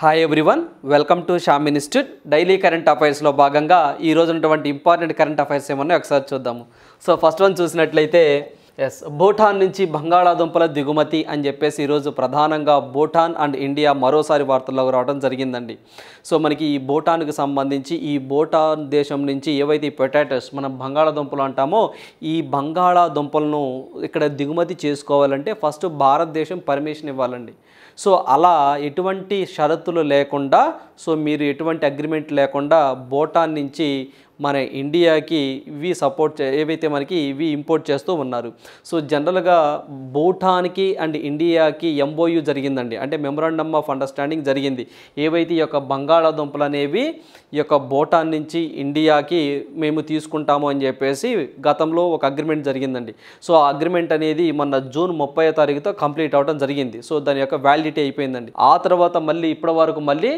Hi everyone, welcome to Sham institute. Daily current అఫైర్స్లో భాగంగా ఈ రోజు ఉన్నటువంటి ఇంపార్టెంట్ కరెంట్ అఫైర్స్ ఏమన్నా ఒకసారి చూద్దాము. సో ఫస్ట్ వన్ చూసినట్లయితే భూటాన్ నుంచి బంగాళాదుంపల దిగుమతి అని చెప్పేసి ఈరోజు ప్రధానంగా భూటాన్ అండ్ ఇండియా మరోసారి వార్తల్లోకి రావడం జరిగిందండి. సో మనకి ఈ భూటాన్కి సంబంధించి ఈ భూటాన్ దేశం నుంచి ఏవైతే పొటాటోస్ మనం బంగాళాదుంపలు అంటామో ఈ బంగాళాదుంపలను ఇక్కడ దిగుమతి చేసుకోవాలంటే ఫస్ట్ భారతదేశం పర్మిషన్ ఇవ్వాలండి. సో అలా ఎటువంటి షరతులు లేకుండా, సో మీరు ఎటువంటి అగ్రిమెంట్ లేకుండా భూటాన్ నుంచి మన ఇండియాకి ఇవి ఏవైతే మనకి ఇవి ఇంపోర్ట్ చేస్తూ ఉన్నారు. సో జనరల్గా భూటాన్కి అండ్ ఇండియాకి MOU జరిగిందండి, అంటే మెమరాండమ్ ఆఫ్ అండర్స్టాండింగ్ జరిగింది. ఏవైతే ఈ యొక్క బంగాళాదుంపలు అనేవి ఈ యొక్క భూటాన్ నుంచి ఇండియాకి మేము తీసుకుంటాము అని చెప్పేసి గతంలో ఒక అగ్రిమెంట్ జరిగిందండి. సో ఆ అగ్రిమెంట్ అనేది మొన్న జూన్ 30వ తారీఖుతో కంప్లీట్ అవ్వడం జరిగింది. సో దాని యొక్క వ్యాలిడిటీ అయిపోయిందండి. ఆ తర్వాత మళ్ళీ ఇప్పటి వరకు మళ్ళీ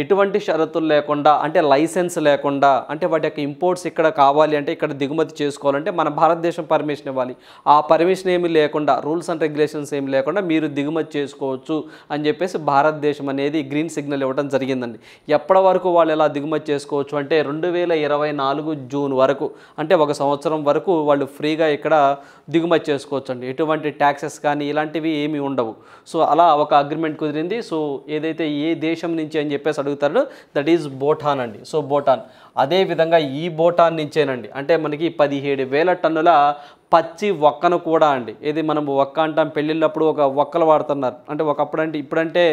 ఎటువంటి షరతులు లేకుండా, అంటే లైసెన్స్ లేకుండా, అంటే వాటి యొక్క ఇంపోర్ట్స్ ఇక్కడ కావాలి అంటే ఇక్కడ దిగుమతి చేసుకోవాలంటే మన భారతదేశం పర్మిషన్ ఇవ్వాలి. ఆ పర్మిషన్ ఏమీ లేకుండా, రూల్స్ అండ్ రెగ్యులేషన్స్ ఏమి లేకుండా మీరు దిగుమతి చేసుకోవచ్చు అని చెప్పేసి భారతదేశం అనేది గ్రీన్ సిగ్నల్ ఇవ్వడం జరిగిందండి. ఎప్పటి వరకు వాళ్ళు ఎలా దిగుమతి చేసుకోవచ్చు అంటే 2024 జూన్ వరకు, అంటే ఒక సంవత్సరం వరకు వాళ్ళు ఫ్రీగా ఇక్కడ దిగుమతి చేసుకోవచ్చు అండి. ఎటువంటి ట్యాక్సెస్ కానీ ఇలాంటివి ఏమీ ఉండవు. సో అలా ఒక అగ్రిమెంట్ కుదిరింది. సో ఏదైతే ఏ దేశం నుంచి అని చెప్పేసి అడుగుతారో దట్ ఈజ్ భూటాన్ అండి. సో భూటాన్, అదేవిధంగా ఈ భూటాన్ నుంచేనండి అంటే మనకి 17,000 టన్నుల పచ్చి ఒక్కను కూడా అండి, ఇది మనం ఒక్క అంటాం, పెళ్ళిళ్ళప్పుడు ఒక ఒక్కలు వాడుతున్నారు, అంటే ఒకప్పుడు అంటే ఇప్పుడంటే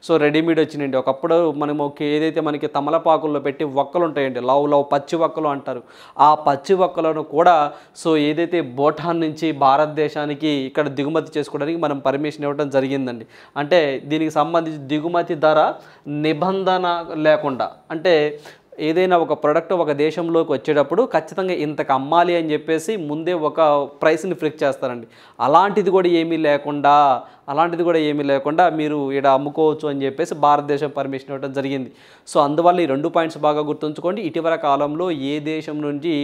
సో రెడీమేడ్ వచ్చినాయండి. ఒకప్పుడు మనము ఏదైతే మనకి తమలపాకుల్లో పెట్టి ఒక్కలు ఉంటాయండి, లవ్ పచ్చి ఒక్కలు అంటారు. ఆ పచ్చి ఒక్కలను కూడా సో ఏదైతే భూటాన్ నుంచి భారతదేశానికి ఇక్కడ దిగుమతి చేసుకోవడానికి మనం పర్మిషన్ ఇవ్వడం జరిగిందండి. అంటే దీనికి సంబంధించి దిగుమతి ధర నిబంధన లేకుండా, అంటే ఏదైనా ఒక ప్రోడక్ట్ ఒక దేశంలోకి వచ్చేటప్పుడు ఖచ్చితంగా ఇంతకు అమ్మాలి అని చెప్పేసి ముందే ఒక ప్రైస్ని ఫిక్స్ చేస్తారండి. అలాంటిది కూడా ఏమీ లేకుండా మీరు ఇక్కడ అమ్ముకోవచ్చు అని చెప్పేసి భారతదేశం పర్మిషన్ ఇవ్వడం జరిగింది. సో అందువల్ల ఈ 2 పాయింట్స్ బాగా గుర్తుంచుకోండి. ఇటీవల కాలంలో ఏ దేశం నుంచి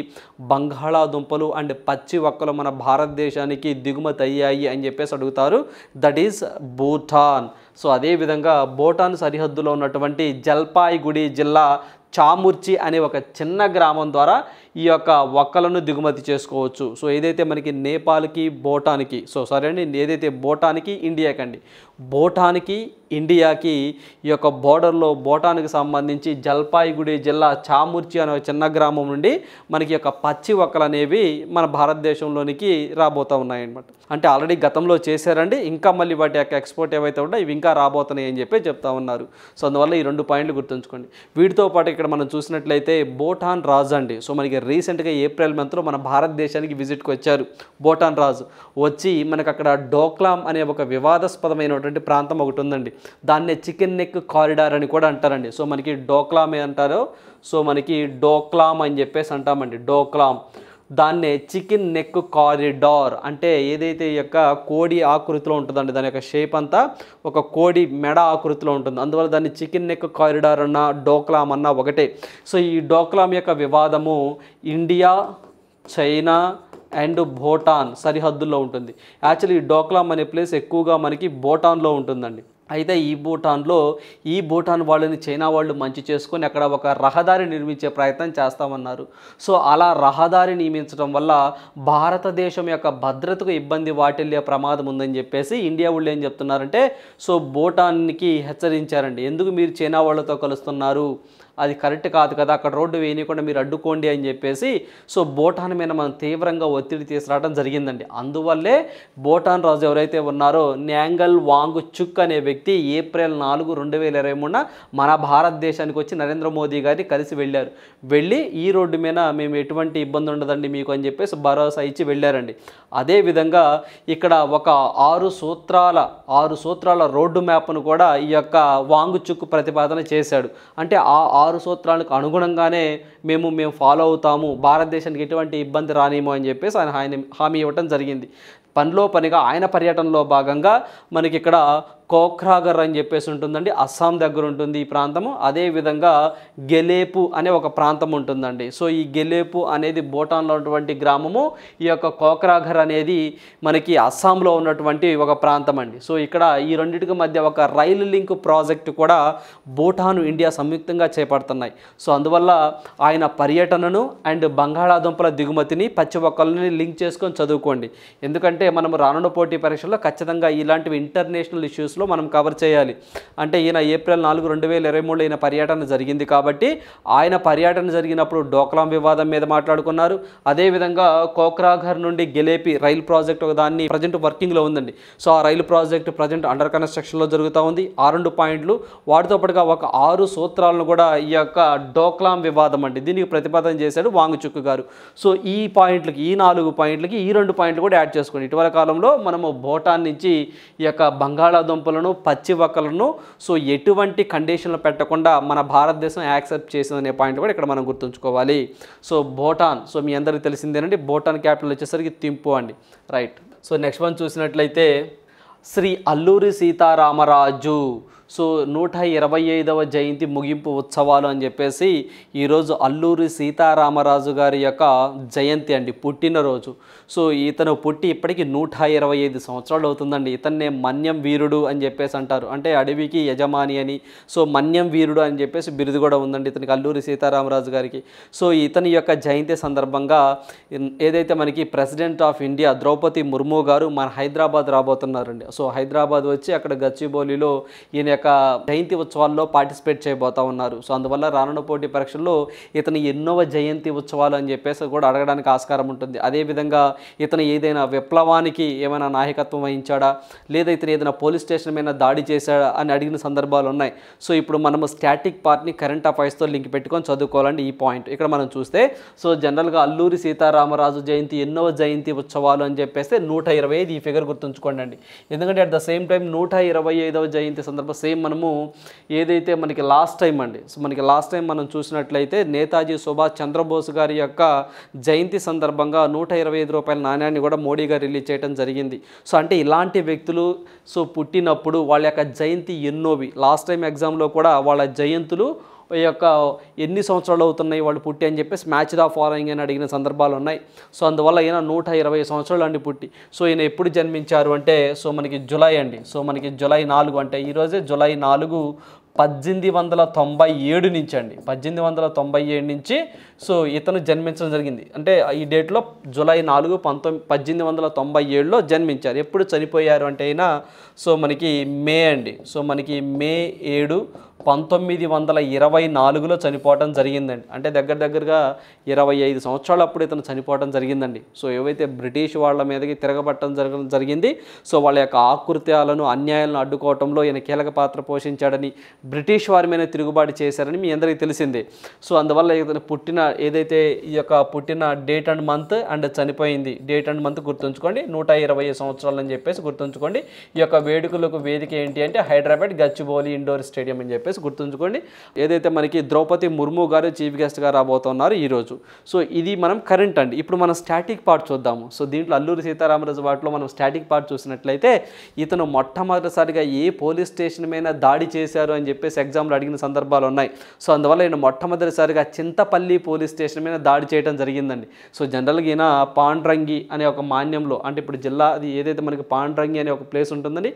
బంగాళాదుంపలు అండ్ పచ్చి ఒక్కలు మన భారతదేశానికి దిగుమతి అయ్యాయి అని చెప్పేసి అడుగుతారు, దట్ ఈస్ భూటాన్. సో అదేవిధంగా భూటాన్ సరిహద్దులో ఉన్నటువంటి జల్పాయిగుడి జిల్లా చాముర్చి అనే ఒక చిన్న గ్రామం ద్వారా ఈ యొక్క ఒక్కలను దిగుమతి చేసుకోవచ్చు. సో ఏదైతే మనకి నేపాల్కి భూటాన్కి, ఏదైతే భూటాన్కి ఇండియాకండి, భూటాన్కి ఇండియాకి ఈ యొక్క బోర్డర్లో భూటాన్కి సంబంధించి జల్పాయిగుడి జిల్లా చాముర్చి అనే చిన్న గ్రామం నుండి మనకి యొక్క పచ్చి ఒక్కలు అనేవి మన భారతదేశంలోనికి రాబోతూ ఉన్నాయన్నమాట. అంటే ఆల్రెడీ గతంలో చేశారండి, ఇంకా మళ్ళీ వాటి యొక్క ఎక్స్పోర్ట్ ఏవైతే ఉంటాయో ఇవి ఇంకా రాబోతున్నాయి అని చెప్పి చెప్తా ఉన్నారు. సో అందువల్ల ఈ 2 పాయింట్లు గుర్తుంచుకోండి. వీటితో పాటు ఇక్కడ మనం చూసినట్లయితే భూటాన్ రాజు అండి, సో మనకి రీసెంట్గా ఏప్రిల్ మంత్లో మన భారతదేశానికి విజిట్కి వచ్చారు. భూటాన్ రాజు వచ్చి మనకు అక్కడ డోక్లాం అనే ఒక వివాదాస్పదమైనటువంటి ప్రాంతం ఒకటి ఉందండి, దాన్నే చికెన్ నెక్ కారిడార్ అని కూడా అంటారండి. సో మనకి డోక్లామే అంటారో, సో మనకి డోక్లాం అని చెప్పేసి అంటామండి, డోక్లాం. దాన్నే చికెన్ నెక్ కారిడార్ అంటే ఏదైతే ఈ యొక్క కోడి ఆకృతిలో ఉంటుందండి, దాని యొక్క షేప్ అంతా ఒక కోడి మెడ ఆకృతిలో ఉంటుంది, అందువల్ల దాన్ని చికెన్ నెక్ కారిడార్ అన్న డోక్లాం అన్న ఒకటే. సో ఈ డోక్లాం యొక్క వివాదము ఇండియా, చైనా అండ్ భూటాన్ సరిహద్దుల్లో ఉంటుంది. యాక్చువల్లీ ఈ డోక్లాం అనే ప్లేస్ ఎక్కువగా మనకి భూటాన్లో ఉంటుందండి. అయితే ఈ భూటాన్ వాళ్ళని చైనా వాళ్ళు మంచి చేసుకొని అక్కడ ఒక రహదారి నిర్మించే ప్రయత్నం చేస్తామన్నారు. సో అలా రహదారి నియమించడం వల్ల భారతదేశం యొక్క భద్రతకు ఇబ్బంది వాటిల్లే ప్రమాదం ఉందని చెప్పేసి ఇండియా వాళ్ళు ఏం చెప్తున్నారంటే, సో భూటాన్కి హెచ్చరించారండి, ఎందుకు మీరు చైనా వాళ్ళతో కలుస్తున్నారు, అది కరెక్ట్ కాదు కదా, అక్కడ రోడ్డు వేయకుండా మీరు అడ్డుకోండి అని చెప్పేసి సో భూటాన్ మీద మనం తీవ్రంగా ఒత్తిడి తీసుకురావడం జరిగిందండి. అందువల్లే భూటాన్ రాజు ఎవరైతే ఉన్నారో న్యాంగల్ వాంగ్చుక్ అనే వ్యక్తి ఏప్రిల్ 4, 2023 మన భారతదేశానికి వచ్చి నరేంద్ర మోదీ గారిని కలిసి వెళ్ళి ఈ రోడ్డు మీద మేము ఎటువంటి ఇబ్బంది ఉండదండి మీకు అని చెప్పేసి భరోసా ఇచ్చి వెళ్ళారండి. అదేవిధంగా ఇక్కడ ఒక 6 సూత్రాల రోడ్డు మ్యాప్ను కూడా ఈ యొక్క వాంగ్చుక్ ప్రతిపాదన చేశాడు. అంటే ఆ 6 సూత్రాలకు అనుగుణంగానే మేము ఫాలో అవుతాము, భారతదేశానికి ఎటువంటి ఇబ్బంది రానేమో అని చెప్పేసి ఆయన హామీ ఇవ్వటం జరిగింది. పనిలో పనిగా ఆయన పర్యటనలో భాగంగా మనకి ఇక్కడ కోక్రాఘర్ అని చెప్పేసి ఉంటుందండి, అస్సాం దగ్గర ఉంటుంది ఈ ప్రాంతము. అదేవిధంగా గెలేపు అనే ఒక ప్రాంతం ఉంటుందండి. సో ఈ గెలేపు అనేది భూటాన్లో ఉన్నటువంటి గ్రామము, ఈ యొక్క కోక్రాఘర్ అనేది మనకి అస్సాంలో ఉన్నటువంటి ఒక ప్రాంతం అండి. సో ఇక్కడ ఈ రెండింటికి మధ్య ఒక రైలు లింక్ ప్రాజెక్టు కూడా భూటాన్, ఇండియా సంయుక్తంగా చేపడుతున్నాయి. సో అందువల్ల ఆయన పర్యటనను అండ్ బంగాళాదుంపల దిగుమతిని, పచ్చి ఒక్కలని లింక్ చేసుకొని చదువుకోండి. ఎందుకంటే మనం రానున్న పోటీ పరీక్షల్లో ఖచ్చితంగా ఇలాంటివి ఇంటర్నేషనల్ ఇష్యూస్లో మనం కవర్ చేయాలి. అంటే ఈయన ఏప్రిల్ 4, 2023 ఈయన పర్యటన జరిగింది కాబట్టి ఆయన పర్యటన జరిగినప్పుడు డోక్లాం వివాదం మీద మాట్లాడుకున్నారు. అదేవిధంగా కోక్రాఘర్ నుండి గెలేపి రైలు ప్రాజెక్ట్ ఒక దాన్ని ప్రజెంట్ వర్కింగ్లో ఉందండి. సో ఆ రైలు ప్రాజెక్ట్ ప్రజెంట్ అండర్ కన్స్ట్రక్షన్లో జరుగుతూ ఉంది. ఆ 2 పాయింట్లు, వాటితో పాటుగా ఒక 6 సూత్రాలను కూడా ఈ యొక్క డోక్లాం వివాదం అండి దీనికి ప్రతిపాదన చేశాడు వాంగ్చుక్ గారు. సో ఈ పాయింట్లకి, ఈ 4 పాయింట్లకి ఈ 2 పాయింట్లు కూడా యాడ్ చేసుకోండి. ఇటీవల కాలంలో మనము భూటాన్ నుంచి ఈ యొక్క బంగాళాదుంపలను, పచ్చి వక్కలను సో ఎటువంటి కండిషన్లు పెట్టకుండా మన భారతదేశం యాక్సెప్ట్ చేసిందనే పాయింట్ కూడా ఇక్కడ మనం గుర్తుంచుకోవాలి. సో భూటాన్, సో మీ అందరికీ తెలిసిందేనండి, భూటాన్ క్యాపిటల్ వచ్చేసరికి థింపు అండి. రైట్. సో నెక్స్ట్ వన్ చూసినట్లయితే శ్రీ అల్లూరి సీతారామరాజు సో 125వ జయంతి ముగింపు ఉత్సవాలు అని చెప్పేసి ఈరోజు అల్లూరి సీతారామరాజు గారి యొక్క జయంతి అండి, పుట్టినరోజు. సో ఇతను పుట్టి ఇప్పటికీ 125 సంవత్సరాలు అవుతుందండి. ఇతన్నే మన్యం వీరుడు అని చెప్పేసి అంటారు, అంటే అడవికి యజమాని అని. సో మన్యం వీరుడు అని చెప్పేసి బిరుదు కూడా ఉందండి ఇతనికి, అల్లూరి సీతారామరాజు గారికి. సో ఇతని యొక్క జయంతి సందర్భంగా ఏదైతే మనకి president of India Draupadi Murmu garu మన హైదరాబాద్ రాబోతున్నారండి. సో హైదరాబాద్ వచ్చి అక్కడ గచ్చిబౌలిలో ఈయన జయంతి ఉత్సవాల్లో పార్టిసిపేట్ చేయబోతా ఉన్నారు. సో అందువల్ల రానున్న పోటీ పరీక్షల్లో ఇతను ఎన్నోవ జయంతి ఉత్సవాలు అని చెప్పేసి కూడా అడగడానికి ఆస్కారం ఉంటుంది. అదేవిధంగా ఇతను ఏదైనా విప్లవానికి ఏమైనా నాయకత్వం వహించాడా, లేదా ఇతను ఏదైనా పోలీస్ స్టేషన్ మీద దాడి చేశాడా అని అడిగిన సందర్భాలు ఉన్నాయి. సో ఇప్పుడు మనము స్టాటిక్ పార్ట్ని కరెంట్ అఫైర్స్తో లింక్ పెట్టుకొని చదువుకోవాలండి. ఈ పాయింట్ ఇక్కడ మనం చూస్తే సో జనరల్గా అల్లూరి సీతారామరాజు జయంతి ఎన్నోవ జయంతి ఉత్సవాలు అని చెప్పేస్తే 125 ఈ ఫిగర్ గుర్తుంచుకోండి అండి. ఎందుకంటే అట్ ద సేమ్ టైం 125వ జయంతి సందర్భం సేమ్ మనము ఏదైతే మనకి లాస్ట్ టైం అండి, సో మనకి లాస్ట్ టైం మనం చూసినట్లయితే నేతాజీ సుభాష్ చంద్రబోస్ గారి యొక్క జయంతి సందర్భంగా 125 రూపాయల నాణ్యాన్ని కూడా మోడీ గారు రిలీజ్ చేయడం జరిగింది. సో అంటే ఇలాంటి వ్యక్తులు సో పుట్టినప్పుడు వాళ్ళ యొక్క జయంతి ఎన్నోవి, లాస్ట్ టైం ఎగ్జామ్లో కూడా వాళ్ళ జయంతులు ఈ యొక్క ఎన్ని సంవత్సరాలు అవుతున్నాయి వాళ్ళు పుట్టి అని చెప్పేసి మ్యాచ్ ద ఫాలోయింగ్ అని అడిగిన సందర్భాలు ఉన్నాయి. సో అందువల్ల ఈయన 120 సంవత్సరాలు అండి పుట్టి. సో ఈయన ఎప్పుడు జన్మించారు అంటే సో మనకి జూలై అండి, సో మనకి జూలై 4 అంటే ఈరోజే జూలై 4 1897 నుంచి అండి, 1897 నుంచి సో ఇతను జన్మించడం జరిగింది. అంటే ఈ డేట్లో జూలై 4, 1897లో జన్మించారు. ఎప్పుడు చనిపోయారు అంటే అయినా సో మనకి మే అండి, సో మనకి మే 7, 1924లో చనిపోవడం జరిగిందండి. అంటే దగ్గరగా 25 సంవత్సరాలు అప్పుడు ఇతను చనిపోవడం జరిగిందండి. సో ఏవైతే బ్రిటిష్ వాళ్ళ మీదకి తిరగబట్టడం జరిగింది, సో వాళ్ళ యొక్క ఆకృత్యాలను, అన్యాయాలను అడ్డుకోవడంలో ఈయన కీలక పాత్ర పోషించాడని, బ్రిటిష్ వారి మీద తిరుగుబాటు చేశారని మీ అందరికీ తెలిసిందే. సో అందువల్ల ఇతను పుట్టిన ఏదైతే ఈ యొక్క పుట్టిన డేట్ అండ్ మంత్ అండ్ చనిపోయింది డేట్ అండ్ మంత్ గుర్తుంచుకోండి, 120 సంవత్సరాలు అని చెప్పేసి గుర్తుంచుకోండి. ఈ యొక్క వేడుకలకు వేదిక ఏంటి అంటే హైదరాబాద్ గచ్చిబౌలి ఇండోర్ స్టేడియం అని చెప్పేసి గుర్తుంచుకోండి. ఏదైతే మనకి ద్రౌపది ముర్ము గారు చీఫ్ గెస్ట్గా రాబోతున్నారు ఈరోజు. సో ఇది మనం కరెంట్ అండి. ఇప్పుడు మనం స్టాటిక్ పార్ట్ చూద్దాము. సో దీంట్లో అల్లూరి సీతారామరాజు వాటిలో మనం స్టాటిక్ పార్ట్ చూసినట్లయితే ఇతను మొట్టమొదటిసారిగా ఏ పోలీస్ స్టేషన్ మీద దాడి చేశారు అని చెప్పేసి ఎగ్జామ్లో అడిగిన సందర్భాలు ఉన్నాయి. సో అందువల్ల ఈయన మొట్టమొదటిసారిగా చింతపల్లి పోలీస్ స్టేషన్ మీద దాడి చేయడం జరిగిందండి. సో జనరల్గా ఈయన పాండ్రంగి అనే ఒక మాన్యంలో, అంటే ఇప్పుడు జిల్లా అది ఏదైతే మనకి పాండ్రంగి అనే ఒక ప్లేస్ ఉంటుందండి,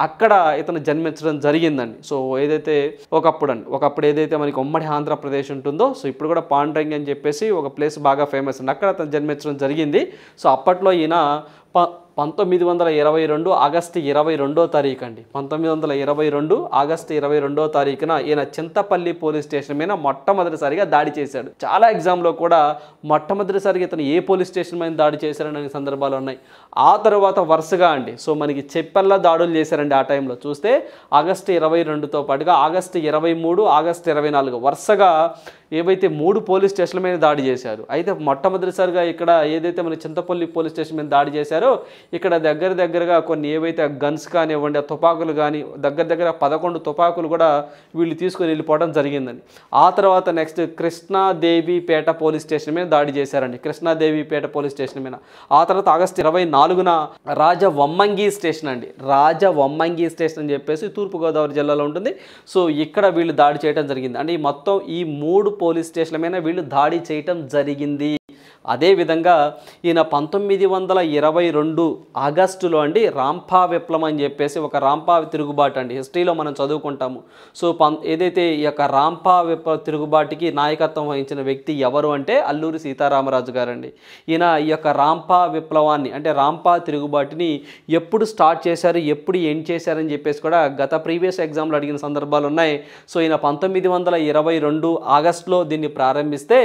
అక్కడ ఇతను జన్మించడం జరిగిందండి. సో ఏదైతే ఒకప్పుడు ఏదైతే మనకి ఉమ్మడి ఆంధ్రప్రదేశ్ ఉంటుందో, సో ఇప్పుడు కూడా పాండ్రంగి అని చెప్పేసి ఒక ప్లేస్ బాగా ఫేమస్ అండి, అక్కడ అతను జన్మించడం జరిగింది. సో అప్పట్లో ఈయన 1922 ఆగస్టు 22వ తారీఖు అండి, 1922 ఆగస్టు 22వ తారీఖున ఈయన చింతపల్లి పోలీస్ స్టేషన్ మీద మొట్టమొదటిసారిగా దాడి చేశాడు. చాలా ఎగ్జామ్లో కూడా మొట్టమొదటిసారిగా ఇతను ఏ పోలీస్ స్టేషన్ మీద దాడి చేశారనే సందర్భాలు ఉన్నాయి. ఆ తర్వాత వరుసగా అండి సో మనకి చెప్పల్లా దాడులు చేశారండి. ఆ టైంలో చూస్తే ఆగస్టు 22తో పాటుగా ఆగస్టు 23, ఆగస్టు 24 వరుసగా ఏవైతే 3 పోలీస్ స్టేషన్ల మీద దాడి చేశారు. అయితే మొట్టమొదటిసారిగా ఇక్కడ ఏదైతే మన చింతపల్లి పోలీస్ స్టేషన్ మీద దాడి చేశారో ఇక్కడ దగ్గరగా కొన్ని ఏవైతే గన్స్ కానివ్వండి, తుపాకులు కానీ దగ్గర 11 తుపాకులు కూడా వీళ్ళు తీసుకొని వెళ్ళిపోవడం జరిగిందండి. ఆ తర్వాత నెక్స్ట్ కృష్ణాదేవిపేట పోలీస్ స్టేషన్ మీద దాడి చేశారండి, కృష్ణాదేవిపేట పోలీస్ స్టేషన్ మీద. ఆ తర్వాత ఆగస్టు 24న రాజవొమ్మంగి స్టేషన్ అండి, రాజవొమ్మంగి స్టేషన్ అని చెప్పేసి తూర్పుగోదావరి జిల్లాలో ఉంటుంది. సో ఇక్కడ వీళ్ళు దాడి చేయడం జరిగింది. అంటే మొత్తం ఈ 3 పోలీస్ స్టేషన్ల మీద వీళ్ళు దాడి చేయటం జరిగింది. అదేవిధంగా ఈయన 1922 ఆగస్టులో అండి రాంపా విప్లవం అని చెప్పేసి ఒక రాంపా తిరుగుబాటు అండి, హిస్టరీలో మనం చదువుకుంటాము. సో ఏదైతే ఈ యొక్క రాంపా తిరుగుబాటుకి నాయకత్వం వహించిన వ్యక్తి ఎవరు అంటే అల్లూరి సీతారామరాజు గారండి. ఈయన ఈ యొక్క రాంపా విప్లవాన్ని అంటే రాంపా తిరుగుబాటుని ఎప్పుడు స్టార్ట్ చేశారు, ఎప్పుడు ఎండ్ చేశారని చెప్పేసి కూడా గత ప్రీవియస్ ఎగ్జామ్లో అడిగిన సందర్భాలు ఉన్నాయి. సో ఈయన 1922 ఆగస్టులో దీన్ని ప్రారంభిస్తే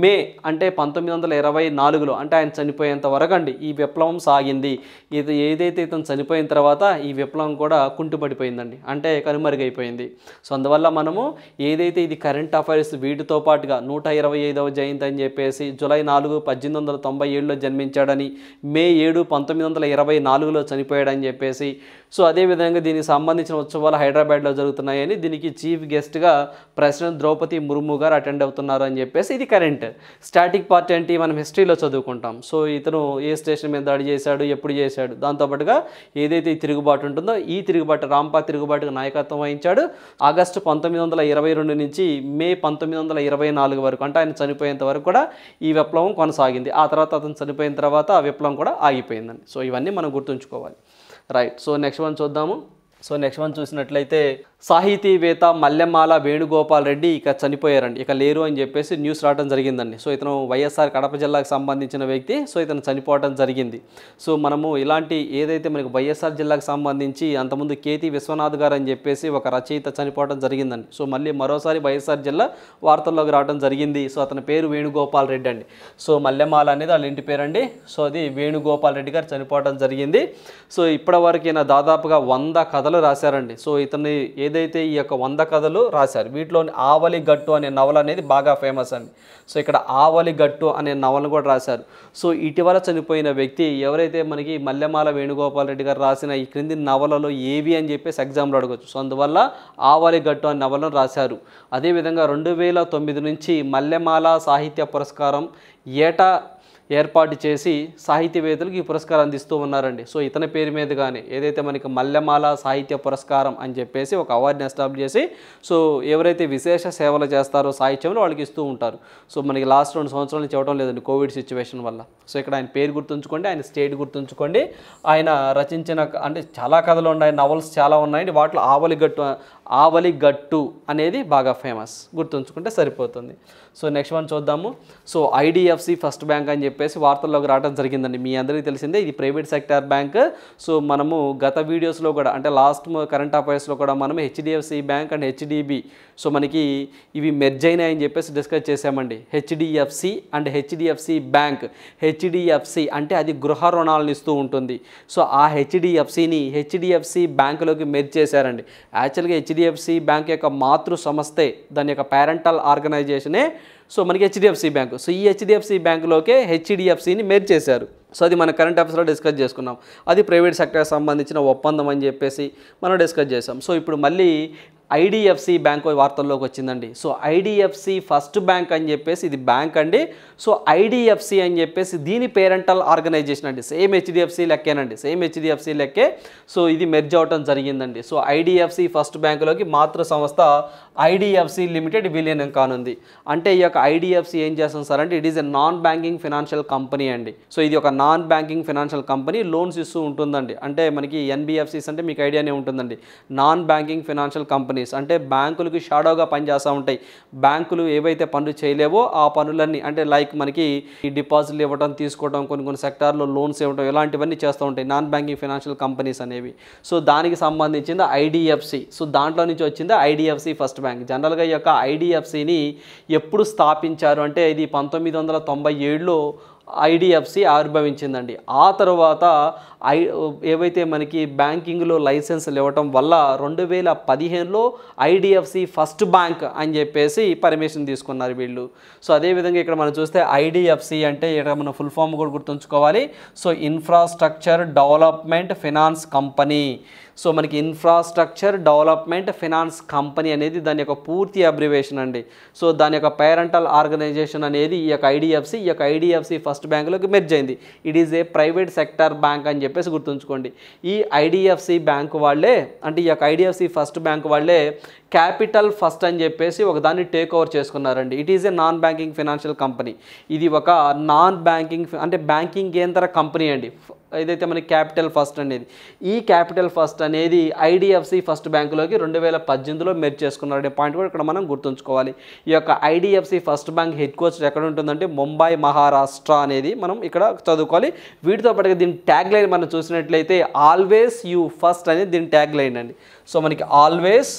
మే అంటే 1924లో అంటే ఆయన చనిపోయేంత వరకు అండి ఈ విప్లవం సాగింది. ఇది ఏదైతే ఇతను చనిపోయిన తర్వాత ఈ విప్లవం కూడా కుంటుపడిపోయిందండి, అంటే కనుమరుగైపోయింది. సో అందువల్ల మనము ఏదైతే ఇది కరెంట్ అఫైర్స్ వీటితో పాటుగా 125వ జయంతి అని చెప్పేసి జూలై 4, 1897లో జన్మించాడని, మే 7, 1924లో చనిపోయాడని చెప్పేసి, సో అదేవిధంగా దీనికి సంబంధించిన ఉత్సవాలు హైదరాబాద్లో జరుగుతున్నాయని, దీనికి చీఫ్ గెస్ట్గా ప్రెసిడెంట్ ద్రౌపది ముర్ము గారు అటెండ్ అవుతున్నారు అని చెప్పేసి ఇది కరెంట్. స్టాటిక్ పార్ట్ ఏంటి మనం హిస్టరీలో చదువుకుంటాం. సో ఇతను ఏ స్టేషన్ మీద దాడి చేశాడు, ఎప్పుడు చేశాడు, దాంతోపాటుగా ఏదైతే ఈ తిరుగుబాటు ఉంటుందో ఈ తిరుగుబాటు రాంపా తిరుగుబాటుకు నాయకత్వం వహించాడు. ఆగస్టు 1922 నుంచి మే 1924 వరకు అంటే ఆయన చనిపోయేంత వరకు కూడా ఈ విప్లవం కొనసాగింది. ఆ తర్వాత అతను చనిపోయిన తర్వాత ఆ విప్లవం కూడా ఆగిపోయిందండి. సో ఇవన్నీ మనం గుర్తుంచుకోవాలి. రైట్. సో నెక్స్ట్ వన్ చూద్దాము. సో నెక్స్ట్ వన్ చూసినట్లయితే సాహితీవేత్త మల్లెమాల వేణుగోపాల్ రెడ్డి ఇక చనిపోయారండి, ఇక లేరు అని చెప్పేసి న్యూస్ రావడం జరిగిందండి. సో ఇతను వైఎస్ఆర్ కడప జిల్లాకు సంబంధించిన వ్యక్తి. సో ఇతను చనిపోవడం జరిగింది. సో మనము ఇలాంటి ఏదైతే మనకి వైఎస్ఆర్ జిల్లాకు సంబంధించి అంతకుముందు కేతి విశ్వనాథ్ గారు అని చెప్పేసి ఒక రచయిత చనిపోవడం జరిగిందండి. సో మళ్ళీ మరోసారి వైఎస్ఆర్ జిల్లా వార్తల్లోకి రావడం జరిగింది. సో అతని పేరు వేణుగోపాల్ రెడ్డి అండి. సో మల్లెమాల అనేది వాళ్ళ ఇంటి పేరండి. సో అది వేణుగోపాల్ రెడ్డి గారు చనిపోవడం జరిగింది. సో ఇప్పటివరకు ఈయన దాదాపుగా 100 కథలు రాశారండి. సో ఇతన్ని ఏదైతే ఈ యొక్క 100 కథలు రాశారు వీటిలోని ఆవలిగట్టు అనే నవల అనేది బాగా ఫేమస్ అండి. సో ఇక్కడ ఆవలిగట్టు అనే నవలను కూడా రాశారు. సో ఇటీవల చనిపోయిన వ్యక్తి ఎవరైతే మనకి మల్లెమాల వేణుగోపాల్ రెడ్డి గారు రాసిన ఈ క్రింది నవలలో ఏవి అని చెప్పేసి ఎగ్జామ్లో అడగచ్చు. సో అందువల్ల ఆవలిగట్టు అనే నవలను రాశారు. అదేవిధంగా 2009 నుంచి మల్లెమాల సాహిత్య పురస్కారం ఏటా ఏర్పాటు చేసి సాహితీవేత్తలకు ఈ పురస్కారం అందిస్తూ ఉన్నారండి. సో ఇతని పేరు మీదుగానే ఏదైతే మనకి మల్లెమాల సాహిత్య పురస్కారం అని చెప్పేసి ఒక అవార్డుని ఎస్టాబ్లిష్ చేసి సో ఎవరైతే విశేష సేవలు చేస్తారో సాహిత్యంలో వాళ్ళకి ఇస్తూ ఉంటారు. సో మనకి లాస్ట్ 2 సంవత్సరాల నుంచి ఇవ్వడం లేదండి కోవిడ్ సిచ్యువేషన్ వల్ల. సో ఇక్కడ ఆయన పేరు గుర్తుంచుకోండి, ఆయన స్టేట్ గుర్తుంచుకోండి, ఆయన రచించిన అంటే చాలా కథలు ఉన్నాయి, నవల్స్ చాలా ఉన్నాయండి. వాటిలో ఆవలిగట్టు అనేది బాగా ఫేమస్, గుర్తుంచుకుంటే సరిపోతుంది. సో నెక్స్ట్ వన్ చూద్దాము. సో ఐడిఎఫ్సి ఫస్ట్ బ్యాంక్ అని చెప్పేసి వార్తల్లోకి రావడం జరిగిందండి. మీ అందరికీ తెలిసిందే ఇది ప్రైవేట్ సెక్టార్ బ్యాంక్. సో మనము గత వీడియోస్లో కూడా అంటే లాస్ట్ కరెంట్ అఫైర్స్లో కూడా మనం HDFC bank and HDB so మనకి ఇవి మెర్జ్ అయినాయని చెప్పేసి డిస్కస్ చేసామండి. HDFC and HDFC bank. HDFC అంటే అది గృహ రుణాలను ఇస్తూ ఉంటుంది. సో ఆ హెచ్డిఎఫ్సిని హెచ్డిఎఫ్సి బ్యాంకులోకి మెర్జ్ చేశారండి. యాక్చువల్గా హెచ్డిఎఫ్సి బ్యాంక్ యొక్క మాతృ సంస్థే, దాని యొక్క పేరెంటల్ ఆర్గనైజేషనే సో మనకి హెచ్డిఎఫ్సి బ్యాంకు. సో ఈ హెచ్డిఎఫ్సి బ్యాంకులోకే హెచ్డిఎఫ్సిని మెర్జ్ చేశారు. సో అది మన కరెంట్ అఫైర్స్లో డిస్కస్ చేసుకున్నాం. అది ప్రైవేట్ సెక్టర్ సంబంధించిన ఒప్పందం అని చెప్పేసి మనం డిస్కస్ చేసాం. సో ఇప్పుడు మళ్ళీ ఐడిఎఫ్సి బ్యాంక్ వార్తల్లోకి వచ్చిందండి. సో ఐడిఎఫ్సి ఫస్ట్ బ్యాంక్ అని చెప్పేసి ఇది బ్యాంక్ అండి. సో ఐడిఎఫ్సి అని చెప్పేసి దీని పేరెంటల్ ఆర్గనైజేషన్ అండి. సేమ్ హెచ్డిఎఫ్సి లెక్కేనండి, సేమ్ హెచ్డిఎఫ్సి లెక్కే. సో ఇది మెర్జ్ అవటం జరిగిందండి. సో ఐడిఎఫ్సి ఫస్ట్ బ్యాంకులోకి మాతృ సంస్థ ఐడిఎఫ్సి లిమిటెడ్ విలీనం కానుంది. అంటే ఈ యొక్క ఐడిఎఫ్సి ఏం చేస్తుంది సార్ అంటే it is a non banking financial company అండి. సో ఇది ఒక non banking financial company, loans ఇస్తూ ఉంటుందండి. అంటే మనకి ఎన్బిఎఫ్సిస్ అంటే మీకు ఐడియానే ఉంటుందండి, నాన్ బ్యాంకింగ్ ఫినాన్షియల్ కంపెనీస్. అంటే బ్యాంకులకు షాడోగా పనిచేస్తూ ఉంటాయి. బ్యాంకులు ఏవైతే పనులు చేయలేవో ఆ పనులన్నీ అంటే లైక్ మనకి ఈ డిపాజిట్లు ఇవ్వడం, తీసుకోవడం, కొన్ని సెక్టార్లో లోన్స్ ఇవ్వడం, ఇలాంటివన్నీ చేస్తూ ఉంటాయి నాన్ బ్యాంకింగ్ ఫినాన్షియల్ కంపెనీస్ అనేవి. సో దానికి సంబంధించింది ఐడిఎఫ్సి. సో దాంట్లో నుంచి వచ్చింది ఐడిఎఫ్సి ఫస్ట్ బ్యాంక్. జనరల్గా ఈ యొక్క ఐడిఎఫ్సిని ఎప్పుడు స్థాపించారు అంటే ఇది 1997లో ఐడిఎఫ్సి ఆవిర్భవించిందండి. ఆ తర్వాత ఏవైతే మనకి బ్యాంకింగ్లో లైసెన్సులు ఇవ్వటం వల్ల 2015లో ఐడిఎఫ్సి ఫస్ట్ బ్యాంక్ అని చెప్పేసి పర్మిషన్ తీసుకున్నారు వీళ్ళు. సో అదేవిధంగా ఇక్కడ మనం చూస్తే ఐడిఎఫ్సి అంటే ఇక్కడ మనం ఫుల్ ఫామ్ కూడా గుర్తుంచుకోవాలి. So infrastructure development finance company. So మనకి ఇన్ఫ్రాస్ట్రక్చర్ డెవలప్మెంట్ ఫినాన్స్ కంపెనీ అనేది దాని యొక్క పూర్తి అబ్రివేషన్ అండి. సో దాని యొక్క పేరెంటల్ ఆర్గనైజేషన్ అనేది ఈ యొక్క ఐడిఎఫ్సి ఫస్ట్ బ్యాంకులోకి మెర్జ్ అయింది. It is a private sector bank అని చెప్పేసి గుర్తుంచుకోండి. ఈ ఐడిఎఫ్సి బ్యాంక్ వాళ్ళే అంటే ఈ యొక్క ఐడిఎఫ్సి ఫస్ట్ బ్యాంక్ వాళ్ళే క్యాపిటల్ ఫస్ట్ అని చెప్పేసి ఒక దాన్ని టేక్ ఓవర్ చేసుకున్నారండి. It is a non banking financial company. ఇది ఒక నాన్ బ్యాంకింగ్ అంటే బ్యాంకింగేతర కంపెనీ అండి ఏదైతే మనకి క్యాపిటల్ ఫస్ట్ అనేది. ఈ క్యాపిటల్ ఫస్ట్ అనేది ఐడిఎఫ్సి ఫస్ట్ బ్యాంకులోకి 2018లో మెర్జ్ చేసుకున్నారనే పాయింట్ కూడా ఇక్కడ మనం గుర్తుంచుకోవాలి. ఈ యొక్క IDFC first bank head quarters ఎక్కడ ఉంటుందంటే ముంబై మహారాష్ట్ర అనేది మనం ఇక్కడ చదువుకోవాలి. వీటితో పాటుగా దీని ట్యాగ్ లైన్ మనం చూసినట్లయితే ఆల్వేస్ యూ ఫస్ట్ అనేది దీని ట్యాగ్ లైన్ అండి. సో మనకి ఆల్వేస్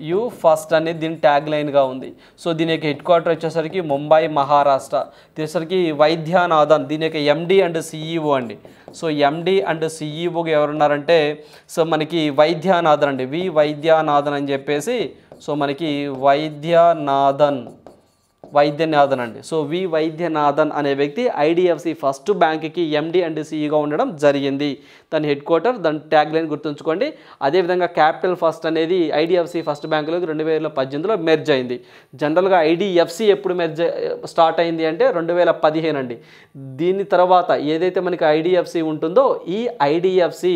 యూ ఫస్ట్ అనేది దీని ట్యాగ్ లైన్గా ఉంది. సో దీని యొక్క హెడ్ క్వార్టర్ వచ్చేసరికి ముంబై మహారాష్ట్ర. దీనికి వైద్యనాథన్ దీని యొక్క ఎండి అండ్ సిఈఓ అండి. సో ఎండి అండ్ సిఈఓగా ఎవరున్నారంటే సో మనకి వైద్యనాథన్ అండి, వైద్యనాథన్ అని చెప్పేసి. సో మనకి వైద్యనాథన్ అండి. సో వైద్యనాథన్ అనే వ్యక్తి ఐడిఎఫ్సి ఫస్ట్ బ్యాంక్కి ఎండి అండ్ సిఈగా ఉండడం జరిగింది. దాని హెడ్ క్వార్టర్ దాని ట్యాగ్ లైన్ గుర్తుంచుకోండి. అదేవిధంగా క్యాపిటల్ ఫస్ట్ అనేది ఐడిఎఫ్సి ఫస్ట్ బ్యాంకులోకి 2018లో మెర్జ్ అయింది. జనరల్గా ఐడిఎఫ్సి ఎప్పుడు స్టార్ట్ అయింది అంటే 2015 అండి. దీని తర్వాత ఏదైతే మనకి ఐడిఎఫ్సి ఉంటుందో ఈ ఐడిఎఫ్సి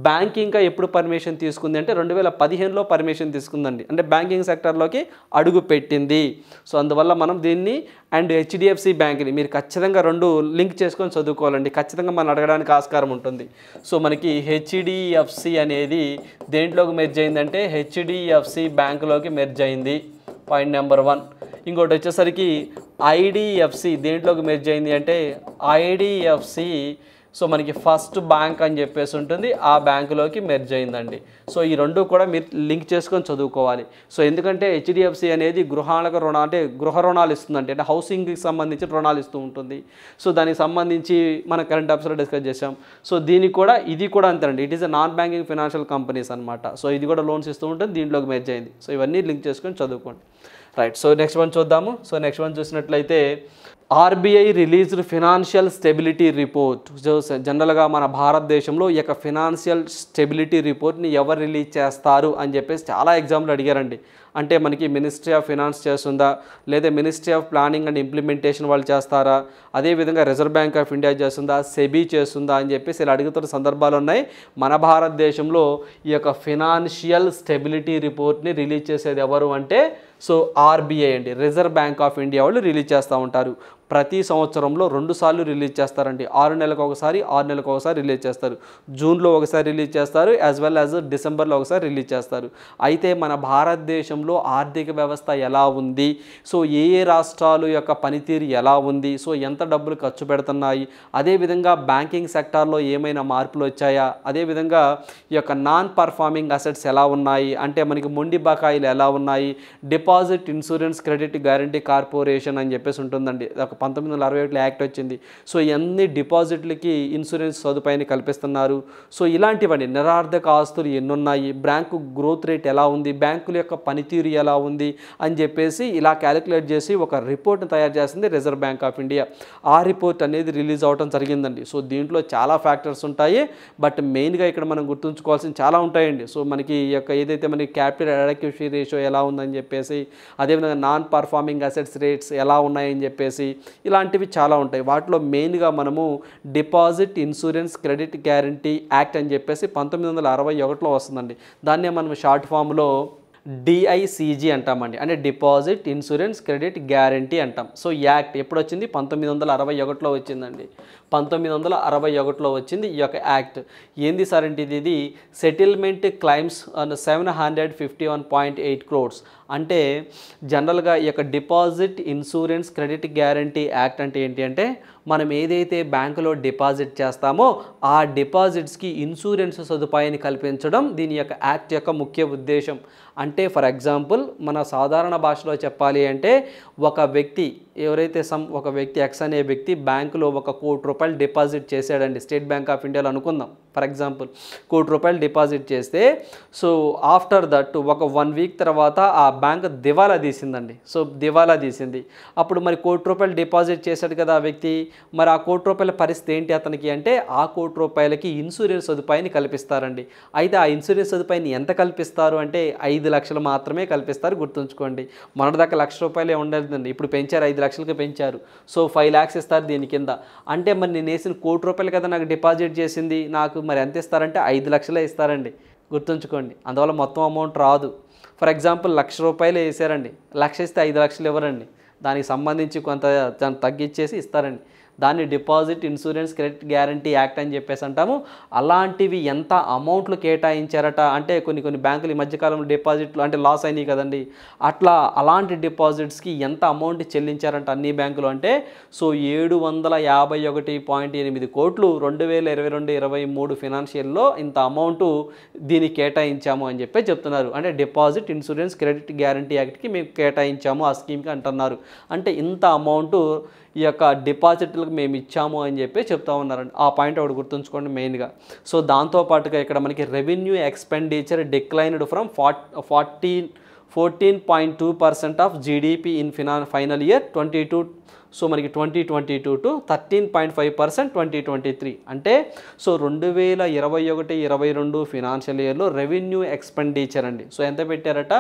బ్యాంకింగ్గా ఎప్పుడు పర్మిషన్ తీసుకుంది అంటే 2015లో పర్మిషన్ తీసుకుందండి. అంటే బ్యాంకింగ్ సెక్టర్లోకి అడుగు పెట్టింది. సో అందువల్ల మనం దీన్ని అండ్ హెచ్డిఎఫ్సి బ్యాంక్ని మీరు ఖచ్చితంగా రెండు లింక్ చేసుకొని చదువుకోవాలండి. ఖచ్చితంగా మనం అడగడానికి ఆస్కారం ఉంటుంది. సో మనకి హెచ్డిఎఫ్సి అనేది దేంట్లోకి మెర్జ్ అయిందంటే హెచ్డిఎఫ్సి బ్యాంకులోకి మెర్జ్ అయింది. Point number 1. ఇంకోటి వచ్చేసరికి ఐడిఎఫ్సి దేంట్లోకి మెర్జ్ అయింది అంటే ఐడిఎఫ్సి సో మనకి ఫస్ట్ బ్యాంక్ అని చెప్పేసి ఉంటుంది ఆ బ్యాంకులోకి మెర్జ్ అయిందండి. సో ఈ రెండు కూడా మీరు లింక్ చేసుకొని చదువుకోవాలి. సో ఎందుకంటే హెచ్డిఎఫ్సి అనేది గృహాలకు గృహ రుణాలు ఇస్తుందంటే అంటే హౌసింగ్కి సంబంధించి రుణాలు ఇస్తూ ఉంటుంది. సో దానికి సంబంధించి మన కరెంట్ అఫైర్స్లో డిస్కస్ చేసాం. సో దీనికి కూడా ఇది కూడా అంతేనండి. It is a non banking financial companies అనమాట. సో ఇది కూడా లోన్స్ ఇస్తూ ఉంటుంది, దీంట్లోకి మెర్జ్ అయింది. సో ఇవన్నీ లింక్ చేసుకొని చదువుకోండి. రైట్. సో నెక్స్ట్ వన్ చూద్దాము. సో నెక్స్ట్ వన్ చూసినట్లయితే RBI released financial stability report. జనరల్గా మన భారతదేశంలో ఈ యొక్క ఫినాన్షియల్ స్టెబిలిటీ రిపోర్ట్ని ఎవరు రిలీజ్ చేస్తారు అని చెప్పేసి చాలా ఎగ్జామ్లు అడిగారండి. అంటే మనకి మినిస్ట్రీ ఆఫ్ ఫినాన్స్ చేస్తుందా లేదా ministry of planning and implementation వాళ్ళు చేస్తారా, అదేవిధంగా రిజర్వ్ బ్యాంక్ ఆఫ్ ఇండియా చేస్తుందా, సెబీ చేస్తుందా అని చెప్పేసి ఇలా అడుగుతున్న సందర్భాలు ఉన్నాయి. మన భారతదేశంలో ఈ యొక్క ఫినాన్షియల్ స్టెబిలిటీ రిపోర్ట్ని రిలీజ్ చేసేది ఎవరు అంటే సో ఆర్బీఐ అండి, రిజర్వ్ బ్యాంక్ ఆఫ్ ఇండియా వాళ్ళు రిలీజ్ చేస్తూ ఉంటారు. ప్రతి సంవత్సరంలో 2 సార్లు రిలీజ్ చేస్తారండి. 6 నెలలకు ఒకసారి రిలీజ్ చేస్తారు. జూన్లో ఒకసారి రిలీజ్ చేస్తారు, యాజ్ వెల్ యాజ్ డిసెంబర్లో ఒకసారి రిలీజ్ చేస్తారు. అయితే మన భారతదేశంలో ఆర్థిక వ్యవస్థ ఎలా ఉంది, సో ఏ రాష్ట్రాలు యొక్క పనితీరు ఎలా ఉంది, సో ఎంత డబ్బులు ఖర్చు పెడుతున్నాయి, అదేవిధంగా బ్యాంకింగ్ సెక్టార్లో ఏమైనా మార్పులు వచ్చాయా, అదేవిధంగా ఈ యొక్క నాన్ పర్ఫార్మింగ్ అసెట్స్ ఎలా ఉన్నాయి అంటే మనకి మొండి బకాయిలు ఎలా ఉన్నాయి, deposit insurance credit guarantee corporation అని చెప్పేసి ఉంటుందండి. 1961 యాక్ట్ వచ్చింది. సో ఎన్ని డిపాజిట్లకి ఇన్సూరెన్స్ సదుపాయాన్ని కల్పిస్తున్నారు, సో ఇలాంటివన్నీ నిరార్థక ఆస్తులు ఎన్నున్నాయి, బ్యాంకు గ్రోత్ రేట్ ఎలా ఉంది, బ్యాంకుల యొక్క పనితీరు ఎలా ఉంది అని చెప్పేసి ఇలా క్యాలిక్యులేట్ చేసి ఒక రిపోర్ట్ని తయారు చేసింది రిజర్వ్ బ్యాంక్ ఆఫ్ ఇండియా. ఆ రిపోర్ట్ అనేది రిలీజ్ అవడం జరిగిందండి. సో దీంట్లో చాలా ఫ్యాక్టర్స్ ఉంటాయి, బట్ మెయిన్గా ఇక్కడ మనం గుర్తుంచుకోవాల్సిన చాలా ఉంటాయండి. సో మనకి ఈ యొక్క ఏదైతే మనకి క్యాపిటల్ అడక్యూసీ రేషియో ఎలా ఉందని చెప్పేసి, అదేవిధంగా నాన్ పర్ఫార్మింగ్ అసెట్స్ రేట్స్ ఎలా ఉన్నాయని చెప్పేసి ఇలాంటివి చాలా ఉంటాయి. వాటిలో మెయిన్గా మనము deposit insurance credit guarantee act అని చెప్పేసి 1961లో వస్తుందండి. దాన్నే మనం షార్ట్ ఫామ్లో డిఐసిజి అంటామండి, అంటే డిపాజిట్ ఇన్సూరెన్స్ క్రెడిట్ గ్యారంటీ అంటాం. సో యాక్ట్ ఎప్పుడు వచ్చింది? 1961లో వచ్చిందండి. 1961లో వచ్చింది ఈ యొక్క యాక్ట్. ఏంది సార్ అంటే ఇది సెటిల్మెంట్ క్లైమ్స్ 751.8 crores. అంటే జనరల్గా ఈ యొక్క deposit insurance credit guarantee act అంటే ఏంటి అంటే మనం ఏదైతే బ్యాంకులో డిపాజిట్ చేస్తామో ఆ డిపాజిట్స్కి ఇన్సూరెన్స్ సదుపాయాన్ని కల్పించడం దీని యొక్క యాక్ట్ యొక్క ముఖ్య ఉద్దేశం. అంటే ఫర్ ఎగ్జాంపుల్ మన సాధారణ భాషలో చెప్పాలి అంటే ఒక వ్యక్తి ఎవరైతే ఒక వ్యక్తి ఎక్స్ అనే వ్యక్తి బ్యాంకులో ₹1,00,00,000 డిపాజిట్ చేశాడండి, స్టేట్ బ్యాంక్ ఆఫ్ ఇండియాలో అనుకుందాం ఫర్ ఎగ్జాంపుల్ ₹1,00,00,000 డిపాజిట్ చేస్తే సో ఆఫ్టర్ దట్ ఒక 1 వీక్ తర్వాత ఆ బ్యాంక్ దివాలా తీసిందండి. సో దివాలా తీసింది. అప్పుడు మరి ₹1,00,00,000 డిపాజిట్ చేశాడు కదా ఆ వ్యక్తి, మరి ఆ ₹1,00,00,000 పరిస్థితి ఏంటి అతనికి అంటే ఆ ₹1,00,00,000కి ఇన్సూరెన్స్ సదుపాయాన్ని కల్పిస్తారండి. అయితే ఆ ఇన్సూరెన్స్ సదుపాయాన్ని ఎంత కల్పిస్తారు అంటే 5 లక్షలు మాత్రమే కల్పిస్తారు, గుర్తుంచుకోండి. మొన్నటిదాకా ₹1,00,000 ఉండేదండి, ఇప్పుడు పెంచారు, 5 లక్షలకి పెంచారు. సో 5 lakhs ఇస్తారు దీని కింద. అంటే మరి నేను వేసిన ₹1,00,00,000 కదా నాకు డిపాజిట్ చేసింది, నాకు మరి ఎంత ఇస్తారంటే 5 లక్షలే ఇస్తారండి, గుర్తుంచుకోండి. అందువల్ల మొత్తం అమౌంట్ రాదు. ఫర్ ఎగ్జాంపుల్ ₹1,00,000 వేసారండి, 1,00,000 ఇస్తే 5 లక్షలు ఇవ్వరండి, దానికి సంబంధించి కొంత తగ్గించేసి ఇస్తారండి. దాన్ని deposit insurance credit guarantee act అని చెప్పేసి అంటాము. అలాంటివి ఎంత అమౌంట్లు కేటాయించారట అంటే కొన్ని బ్యాంకులు ఈ మధ్యకాలంలో డిపాజిట్లు అంటే లాస్ అయినాయి కదండి, అట్లా అలాంటి డిపాజిట్స్కి ఎంత అమౌంట్ చెల్లించారంట అన్ని బ్యాంకులు అంటే సో 751.8 కోట్లు 2022-23 ఫినాన్షియల్లో ఇంత అమౌంట్ దీనికి కేటాయించాము అని చెప్పి చెప్తున్నారు. అంటే డిపాజిట్ ఇన్సూరెన్స్ క్రెడిట్ గ్యారంటీ యాక్ట్కి మేము కేటాయించాము ఆ స్కీమ్కి అంటున్నారు. అంటే ఇంత అమౌంట్ ఈ యొక్క డిపాజిట్లకు మేము ఇచ్చాము అని చెప్పి చెప్తా ఉన్నారండి. ఆ పాయింట్ ఒకటి గుర్తుంచుకోండి మెయిన్గా. సో దాంతోపాటుగా ఇక్కడ మనకి revenue expenditure declined from 14.2% of GDP in final year 22. So మనకి 2022 to 13.5% 2023. అంటే సో 2021-22 ఫినాన్షియల్ ఇయర్లో రెవెన్యూ ఎక్స్పెండిచర్ అండి సో ఎంత పెట్టారట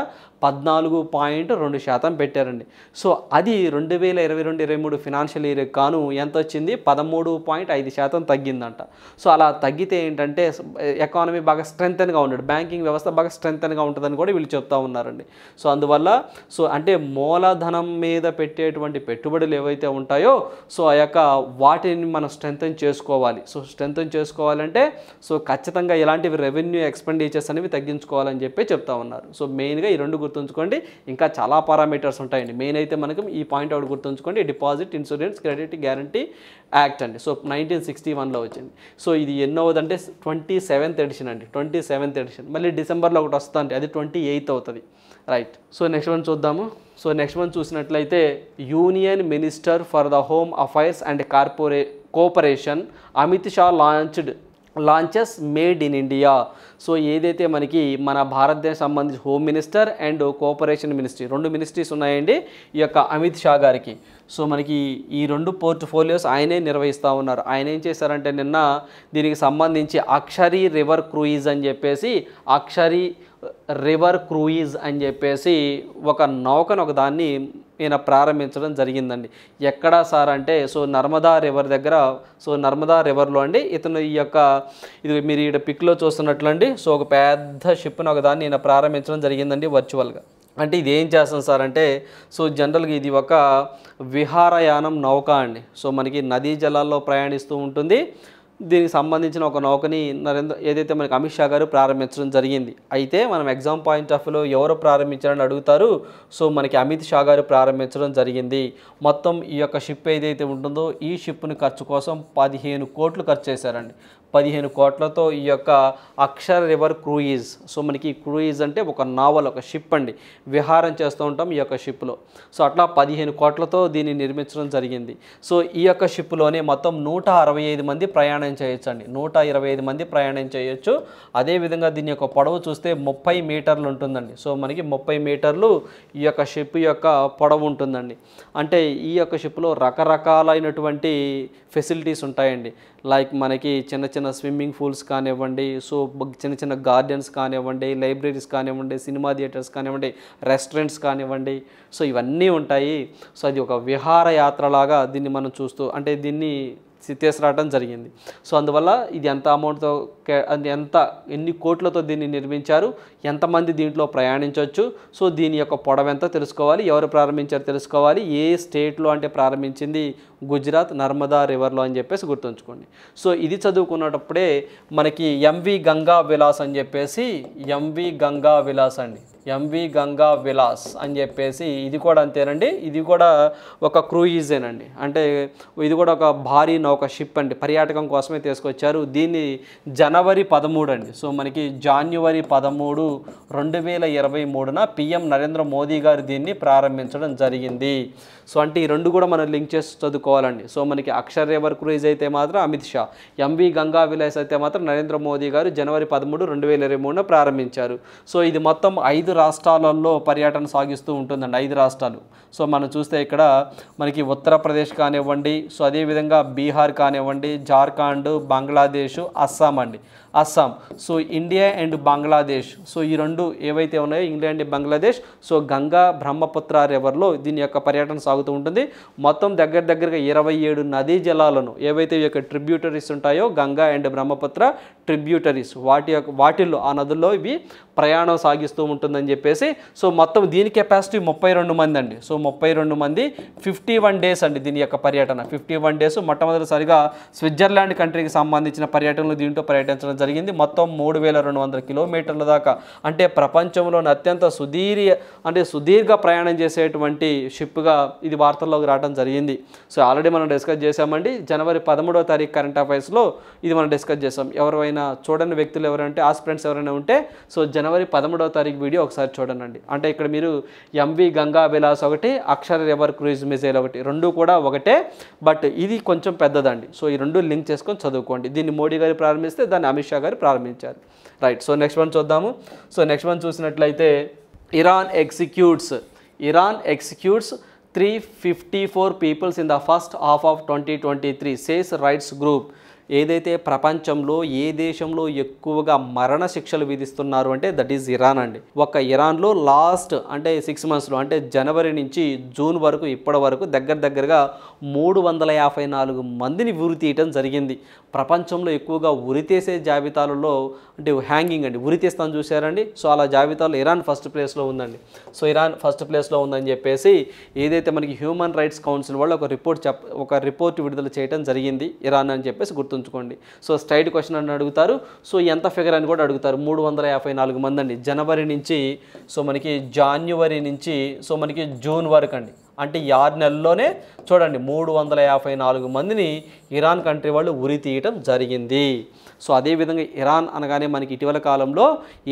14.2% పెట్టారండి. సో అది 2022-23 ఫినాన్షియల్ ఇయర్ కాను ఎంత వచ్చింది 13.5% తగ్గిందంట. సో అలా తగ్గితే ఏంటంటే ఎకానమీ బాగా స్ట్రెంగ్తన్గా ఉన్నాడు, బ్యాంకింగ్ వ్యవస్థ బాగా స్ట్రెంగ్తన్గా ఉంటుందని కూడా వీళ్ళు చెప్తా ఉన్నారండి. సో అందువల్ల సో అంటే మూలధనం మీద పెట్టేటువంటి పెట్టుబడులు ఏవైతే ఉంటాయో సో ఆ యొక్క వాటిని మనం స్ట్రెంగ్తన్ చేసుకోవాలి. సో స్ట్రెంగ్తన్ చేసుకోవాలంటే సో ఖచ్చితంగా ఇలాంటివి రెవెన్యూ ఎక్స్పెండిచర్స్ అనేవి తగ్గించుకోవాలని చెప్పి చెప్తా ఉన్నారు. సో మెయిన్గా ఈ రెండు గుర్తుంచుకోండి, ఇంకా చాలా పారామీటర్స్ ఉంటాయండి. మెయిన్ అయితే మనకు ఈ పాయింట్ ఒకటి గుర్తుంచుకోండి, deposit insurance credit guarantee act అండి. సో 1961లో వచ్చింది. సో ఇది ఎన్నోదంటే 27th ఎడిషన్ అండి, 27th ఎడిషన్. మళ్ళీ డిసెంబర్లో ఒకటి వస్తుంది, అది 28th అవుతుంది, రైట్. సో నెక్స్ట్ వన్ చూద్దాము. సో నెక్స్ట్ వన్ చూసినట్లయితే union minister for the home affairs and cooperation Amit Shah launches made in India. So ఏదైతే మనకి మన భారతదేశం సంబంధించి home minister and cooperation ministry 2 ministries ఉన్నాయండి ఈ యొక్క అమిత్ షా గారికి. సో మనకి ఈ 2 పోర్ట్ఫోలియోస్ ఆయనే నిర్వహిస్తూ ఉన్నారు. ఆయన ఏం చేశారంటే నిన్న దీనికి సంబంధించి అక్షరీ రివర్ క్రూయిజ్ అని చెప్పేసి ఒక నౌకను ఒకదాన్ని ఈయన ప్రారంభించడం జరిగిందండి. ఎక్కడా సార్ అంటే సో నర్మదా రివర్ దగ్గర. సో నర్మదా రివర్లో అండి ఇతను ఈ యొక్క ఇది మీరు ఇక్కడ పిక్లో చూస్తున్నట్లు అండి సో ఒక పెద్ద షిప్ను ఒకదాన్ని ఈయన ప్రారంభించడం జరిగిందండి వర్చువల్గా. అంటే ఇది ఏం చేస్తాం సార్ అంటే సో జనరల్గా ఇది ఒక విహారయానం నౌక అండి. సో మనకి నదీ జలాల్లో ప్రయాణిస్తూ ఉంటుంది. దీనికి సంబంధించిన ఒక నౌకని ఏదైతే మనకి అమిత్ షా గారు ప్రారంభించడం జరిగింది. అయితే మనం ఎగ్జామ్ పాయింట్ ఆఫ్ వ్యూలో ఎవరు ప్రారంభించారని అడుగుతారు. సో మనకి అమిత్ షా గారు ప్రారంభించడం జరిగింది. మొత్తం ఈ యొక్క షిప్ ఏదైతే ఉంటుందో ఈ షిప్ని ఖర్చు కోసం 15 కోట్లు ఖర్చు చేశారండి. 15 కోట్లతో ఈ యొక్క అక్షర్ రివర్ క్రూయిజ్. సో మనకి క్రూయిజ్ అంటే ఒక నావల్, ఒక షిప్ అండి, విహారం చేస్తూ ఉంటాం ఈ యొక్క షిప్లో. సో అట్లా 15 కోట్లతో దీన్ని నిర్మించడం జరిగింది. సో ఈ యొక్క షిప్లోనే మొత్తం 165 మంది ప్రయాణం చేయొచ్చు అండి, 125 మంది ప్రయాణం చేయొచ్చు. అదేవిధంగా దీని యొక్క పొడవు చూస్తే 30 మీటర్లు ఉంటుందండి. సో మనకి 30 మీటర్లు ఈ యొక్క షిప్ యొక్క పొడవు ఉంటుందండి. అంటే ఈ యొక్క షిప్లో రకరకాలైనటువంటి ఫెసిలిటీస్ ఉంటాయండి. లైక్ మనకి చిన్న చిన్న స్విమ్మింగ్ పూల్స్ కానివ్వండి, సో చిన్న చిన్న గార్డెన్స్ కానివ్వండి, లైబ్రరీస్ కానివ్వండి, సినిమా థియేటర్స్ కానివ్వండి, రెస్టారెంట్స్ కానివ్వండి, సో ఇవన్నీ ఉంటాయి. సో అది ఒక విహారయాత్రలాగా దీన్ని మనం చూస్తూ అంటే దీన్ని తీసుకురావడం జరిగింది. సో అందువల్ల ఇది ఎంత అమౌంట్తో ఎన్ని కోట్లతో దీన్ని నిర్మించారు, ఎంతమంది దీంట్లో ప్రయాణించవచ్చు, సో దీని యొక్క పొడవు ఎంత తెలుసుకోవాలి, ఎవరు ప్రారంభించారు తెలుసుకోవాలి, ఏ స్టేట్లో అంటే ప్రారంభించింది గుజరాత్ నర్మదా రివర్లో అని చెప్పేసి గుర్తుంచుకోండి. సో ఇది చదువుకున్నప్పుడే మనకి ఎంవి గంగా విలాస్ అని చెప్పేసి ఎంవి గంగా విలాస్ అండి. ఎంవి గంగా విలాస్ అని చెప్పేసి ఇది కూడా అంతేనండి. ఇది కూడా ఒక క్రూయిజేనండి, అంటే ఇది కూడా ఒక భారీ నౌక షిప్ అండి, పర్యాటకం కోసమే తీసుకొచ్చారు. దీన్ని జనవరి 13 అండి, సో మనకి జాన్యువరి 13, 2023న పిఎం నరేంద్ర మోదీ గారు దీన్ని ప్రారంభించడం జరిగింది. సో అంటే ఈ రెండు కూడా మనం లింక్ చేసి చదువుకోవాలండి. సో మనకి అక్షర్ రివర్ క్రూయిజ్ అయితే మాత్రం అమిత్ షా, ఎంవి గంగా విలాస్ అయితే మాత్రం నరేంద్ర మోదీ గారు జనవరి 13, 2023న ప్రారంభించారు. సో ఇది మొత్తం 5 రాష్ట్రాలలో పర్యటన సాగిస్తూ ఉంటుందండి, 5 రాష్ట్రాలు. సో మనం చూస్తే ఇక్కడ మనకి ఉత్తరప్రదేశ్ కానివ్వండి, సో అదేవిధంగా బీహార్ కానివ్వండి, జార్ఖండ్, బంగ్లాదేశ్, అస్సాం అండి, Assam. So India and Bangladesh, so ఈ రెండు ఏవైతే ఉన్నాయో India and Bangladesh, so Ganga Brahmaputra రివర్లో దీని యొక్క పర్యటన సాగుతూ ఉంటుంది. మొత్తం దగ్గరగా 27 నదీ జలాలను ఏవైతే ఈ యొక్క ట్రిబ్యూటరీస్ ఉంటాయో గంగా అండ్ బ్రహ్మపుత్ర ట్రిబ్యూటరీస్, వాటిల్లో ఆ నదుల్లో ఇవి ప్రయాణం సాగిస్తూ ఉంటుందని చెప్పేసి. సో మొత్తం దీని కెపాసిటీ 32 మంది అండి. సో 32 మంది 51 డేస్ అండి దీని యొక్క పర్యటన, 51 డేస్. మొట్టమొదటిసారిగా స్విట్జర్లాండ్ కంట్రీకి సంబంధించిన పర్యటనలు దీంట్లో పర్యటించడం జరిగింది. మొత్తం 3200 కిలోమీటర్ల దాకా, అంటే ప్రపంచంలోని అత్యంత సుదీర్ఘ ప్రయాణం చేసేటువంటి షిప్గా ఇది వార్తల్లోకి రావడం జరిగింది. సో ఆల్రెడీ మనం డిస్కస్ చేసామండి, జనవరి 13వ తారీఖు కరెంట్ అఫైర్స్లో ఇది మనం డిస్కస్ చేసాం. ఎవరైనా చూడని వ్యక్తులు ఎవరంటే ఆస్పిరెంట్స్ ఎవరైనా ఉంటే సో జనవరి 13వ తారీఖు వీడియో ఒకసారి చూడండి. అంటే ఇక్కడ మీరు ఎంవి గంగా విలాస్ ఒకటి, అక్షర్ రివర్ క్రూయిజ్ మిసైల్ ఒకటి, రెండు కూడా ఒకటే, బట్ ఇది కొంచెం పెద్దదండి. సో ఈ రెండు లింక్ చేసుకొని చదువుకోండి. దీన్ని మోడీ గారు ప్రారంభిస్తే దాన్ని అమిత్ షా గారు ప్రారంభించారు. రైట్, సో నెక్స్ట్ వన్ చూద్దాము. సో నెక్స్ట్ వన్ చూసినట్లయితే Iran executes 354 peoples in the first half of 2023 says rights group. ఏదైతే ప్రపంచంలో ఏ దేశంలో ఎక్కువగా మరణ శిక్షలు విధిస్తున్నారు అంటే దట్ ఈజ్ ఇరాన్ అండి. ఒక ఇరాన్లో లాస్ట్ అంటే 6 మంత్స్లో, అంటే జనవరి నుంచి జూన్ వరకు ఇప్పటి వరకు దగ్గరగా 354 మందిని ఉరి తీయటం జరిగింది. ప్రపంచంలో ఎక్కువగా ఉరితీసే జాబితాలలో అంటే హ్యాంగింగ్ అండి, ఉరితీస్తాను చూసారండి. సో అలా జాబితాలో ఇరాన్ ఫస్ట్ ప్లేస్లో ఉందండి. సో ఇరాన్ ఫస్ట్ ప్లేస్లో ఉందని చెప్పేసి ఏదైతే మనకి హ్యూమన్ రైట్స్ కౌన్సిల్ వాళ్ళు ఒక రిపోర్ట్ విడుదల చేయడం జరిగింది ఇరాన్ అని చెప్పేసి గుర్తుంచుకోండి. సో స్ట్రైట్ క్వశ్చన్ అని అడుగుతారు. సో ఎంత ఫిగర్ అని కూడా అడుగుతారు. 354 మంది అండి జనవరి నుంచి, సో మనకి జాన్యువరి నుంచి సో మనకి జూన్ వరకు అండి, అంటే 6 నెలల్లోనే చూడండి 354 మందిని ఇరాన్ కంట్రీ వాళ్ళు ఉరి తీయటం జరిగింది. సో అదేవిధంగా ఇరాన్ అనగానే మనకి ఇటీవల కాలంలో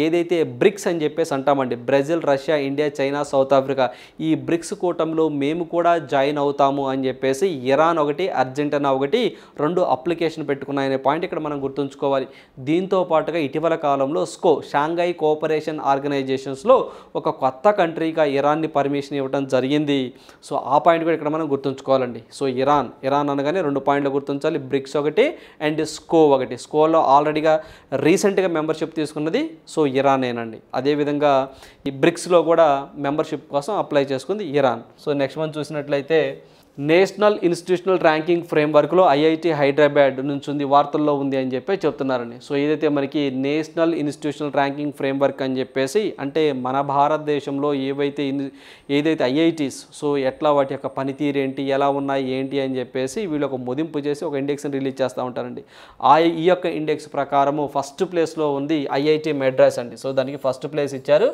ఏదైతే బ్రిక్స్ అని చెప్పేసి అంటామండి, Brazil, Russia, India, China, south Africa, ఈ బ్రిక్స్ కూటమిలో మేము కూడా జాయిన్ అవుతాము అని చెప్పేసి ఇరాన్ ఒకటి, అర్జెంటీనా ఒకటి 2 అప్లికేషన్ పెట్టుకున్నాయనే పాయింట్ ఇక్కడ మనం గుర్తుంచుకోవాలి. దీంతో పాటుగా ఇటీవల కాలంలో షాంఘై కోఆపరేషన్ ఆర్గనైజేషన్స్లో ఒక కొత్త కంట్రీగా ఇరాన్ని పర్మిషన్ ఇవ్వడం జరిగింది. సో ఆ పాయింట్ కూడా ఇక్కడ మనం గుర్తుంచుకోవాలండి. సో ఇరాన్ అనగానే 2 పాయింట్లు గుర్తుంచాలి, బ్రిక్స్ ఒకటి అండ్ ఒకటి. స్కోలో ఆల్రెడీగా రీసెంట్గా మెంబర్షిప్ తీసుకున్నది సో ఇరానేనండి. అదేవిధంగా ఈ బ్రిక్స్లో కూడా మెంబర్షిప్ కోసం అప్లై చేసుకుంది ఇరాన్. సో నెక్స్ట్ మనం చూసినట్లయితే నేషనల్ ఇన్స్టిట్యూషనల్ ర్యాంకింగ్ ఫ్రేమ్వర్క్లో ఐఐటి హైదరాబాద్ నుంచి ఉంది, వార్తల్లో ఉంది అని చెప్పి చెప్తున్నారండి. సో ఏదైతే మనకి నేషనల్ ఇన్స్టిట్యూషనల్ ర్యాంకింగ్ ఫ్రేమ్వర్క్ అని చెప్పేసి, అంటే మన భారతదేశంలో ఏదైతే ఐఐటీస్ సో ఎట్లా వాటి యొక్క పనితీరు ఏంటి, ఎలా ఉన్నాయి ఏంటి అని చెప్పేసి వీళ్ళు ఒక మదింపు చేసి ఒక ఇండెక్స్ని రిలీజ్ చేస్తూ ఉంటారండి. ఈ యొక్క ఇండెక్స్ ప్రకారము ఫస్ట్ ప్లేస్లో ఉంది ఐఐటి మెడ్రాస్ అండి. సో దానికి ఫస్ట్ ప్లేస్ ఇచ్చారు.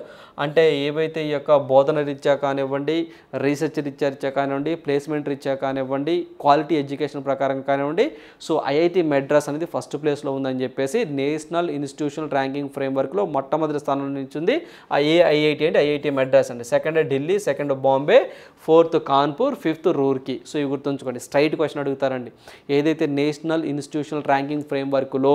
అంటే ఏవైతే ఈ యొక్క బోధన రీత్యా కానివ్వండి, రీసెర్చ్ రీత్యా కానివ్వండి, ప్లేస్మెంట్ రీత్యా కానివ్వండి, క్వాలిటీ ఎడ్యుకేషన్ ప్రకారం కానివ్వండి, సో ఐఐటి మెడ్రాస్ అనేది ఫస్ట్ ప్లేస్లో ఉందని చెప్పేసి నేషనల్ ఇన్స్టిట్యూషనల్ ర్యాంకింగ్ ఫ్రేమ్వర్క్లో మొట్టమొదటి స్థానం నుంచి ఉంది. ఐఐటి అంటే ఐఐటి మెడ్రాస్ అండి. Second Delhi, second Bombay, 4th Kanpur, 5th Roorkee. So ఇవి గుర్తుంచుకోండి. స్ట్రైట్ క్వశ్చన్ అడుగుతారండి. ఏదైతే నేషనల్ ఇన్స్టిట్యూషనల్ ర్యాంకింగ్ ఫ్రేమ్వర్క్లో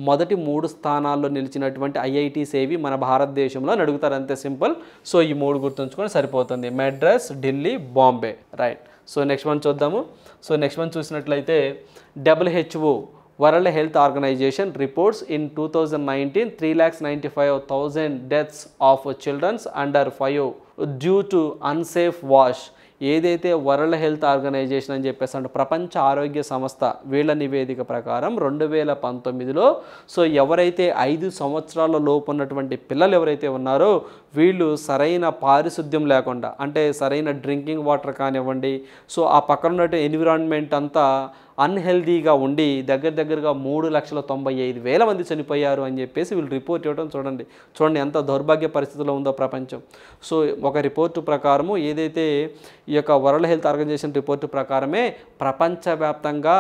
మొదటి 3 స్థానాల్లో నిలిచినటువంటి ఐఐటీస్ ఏవి మన భారతదేశంలో అని అడుగుతారు, అంతే సింపుల్. సో ఈ 3 గుర్తుంచుకొని సరిపోతుంది, Madras, Delhi, Bombay. Right. So next one చూద్దాము. సో నెక్స్ట్ వన్ చూసినట్లయితే WHO world health organisation reports in 2019 3,95,000 deaths of childrens under 5 due to unsafe wash. ఏదైతే వరల్డ్ హెల్త్ ఆర్గనైజేషన్ అని చెప్పేసి అంటే ప్రపంచ ఆరోగ్య సంస్థ వీళ్ళ నివేదిక ప్రకారం 2019లో సో ఎవరైతే 5 సంవత్సరాల లోపు ఉన్నటువంటి పిల్లలు ఎవరైతే ఉన్నారో వీళ్ళు సరైన పారిశుద్ధ్యం లేకుండా, అంటే సరైన డ్రింకింగ్ వాటర్ కానివ్వండి, సో ఆ పక్కన ఉన్నట్టు ఎన్విరాన్మెంట్ అంతా అన్హెల్దీగా ఉండి దగ్గరగా 3,95,000 మంది చనిపోయారు అని చెప్పేసి వీళ్ళు రిపోర్ట్ ఇవ్వడం చూడండి ఎంత దౌర్భాగ్య పరిస్థితిలో ఉందో ప్రపంచం. సో ఒక రిపోర్టు ప్రకారము ఏదైతే ఈ యొక్క వరల్డ్ హెల్త్ ఆర్గనైజేషన్ రిపోర్టు ప్రకారమే ప్రపంచవ్యాప్తంగా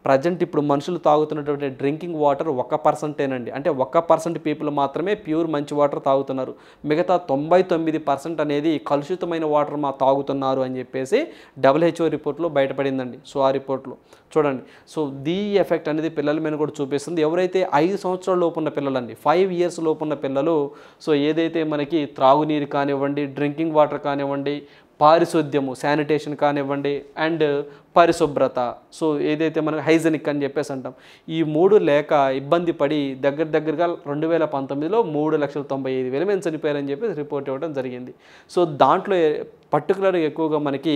ప్రజెంట్ ఇప్పుడు మనుషులు తాగుతున్నటువంటి డ్రింకింగ్ వాటర్ 1%, అంటే 1% పీపుల్ మాత్రమే ప్యూర్ మంచి వాటర్ తాగుతున్నారు. మిగతా 99% అనేది కలుషితమైన వాటర్ తాగుతున్నారు అని చెప్పేసి WHO రిపోర్ట్లో బయటపడిందండి. సో ఆ రిపోర్ట్లో చూడండి. సో దీ ఎఫెక్ట్ అనేది పిల్లల మీద కూడా చూపిస్తుంది. ఎవరైతే 5 సంవత్సరాల లోపు ఉన్న పిల్లలండి, 5 ఇయర్స్ లోపు ఉన్న పిల్లలు, సో ఏదైతే మనకి త్రాగునీరు కానివ్వండి, డ్రింకింగ్ వాటర్ కానివ్వండి, పారిశుద్ధ్యము శానిటేషన్ కానివ్వండి, అండ్ పరిశుభ్రత, సో ఏదైతే మనకు హైజెనిక్ అని చెప్పేసి అంటాం, ఈ 3 లేక ఇబ్బంది పడి దగ్గరగా 2019లో 3,95,000 మంది చనిపోయారని చెప్పేసి రిపోర్ట్ ఇవ్వడం జరిగింది. సో దాంట్లో పర్టికులర్గా ఎక్కువగా మనకి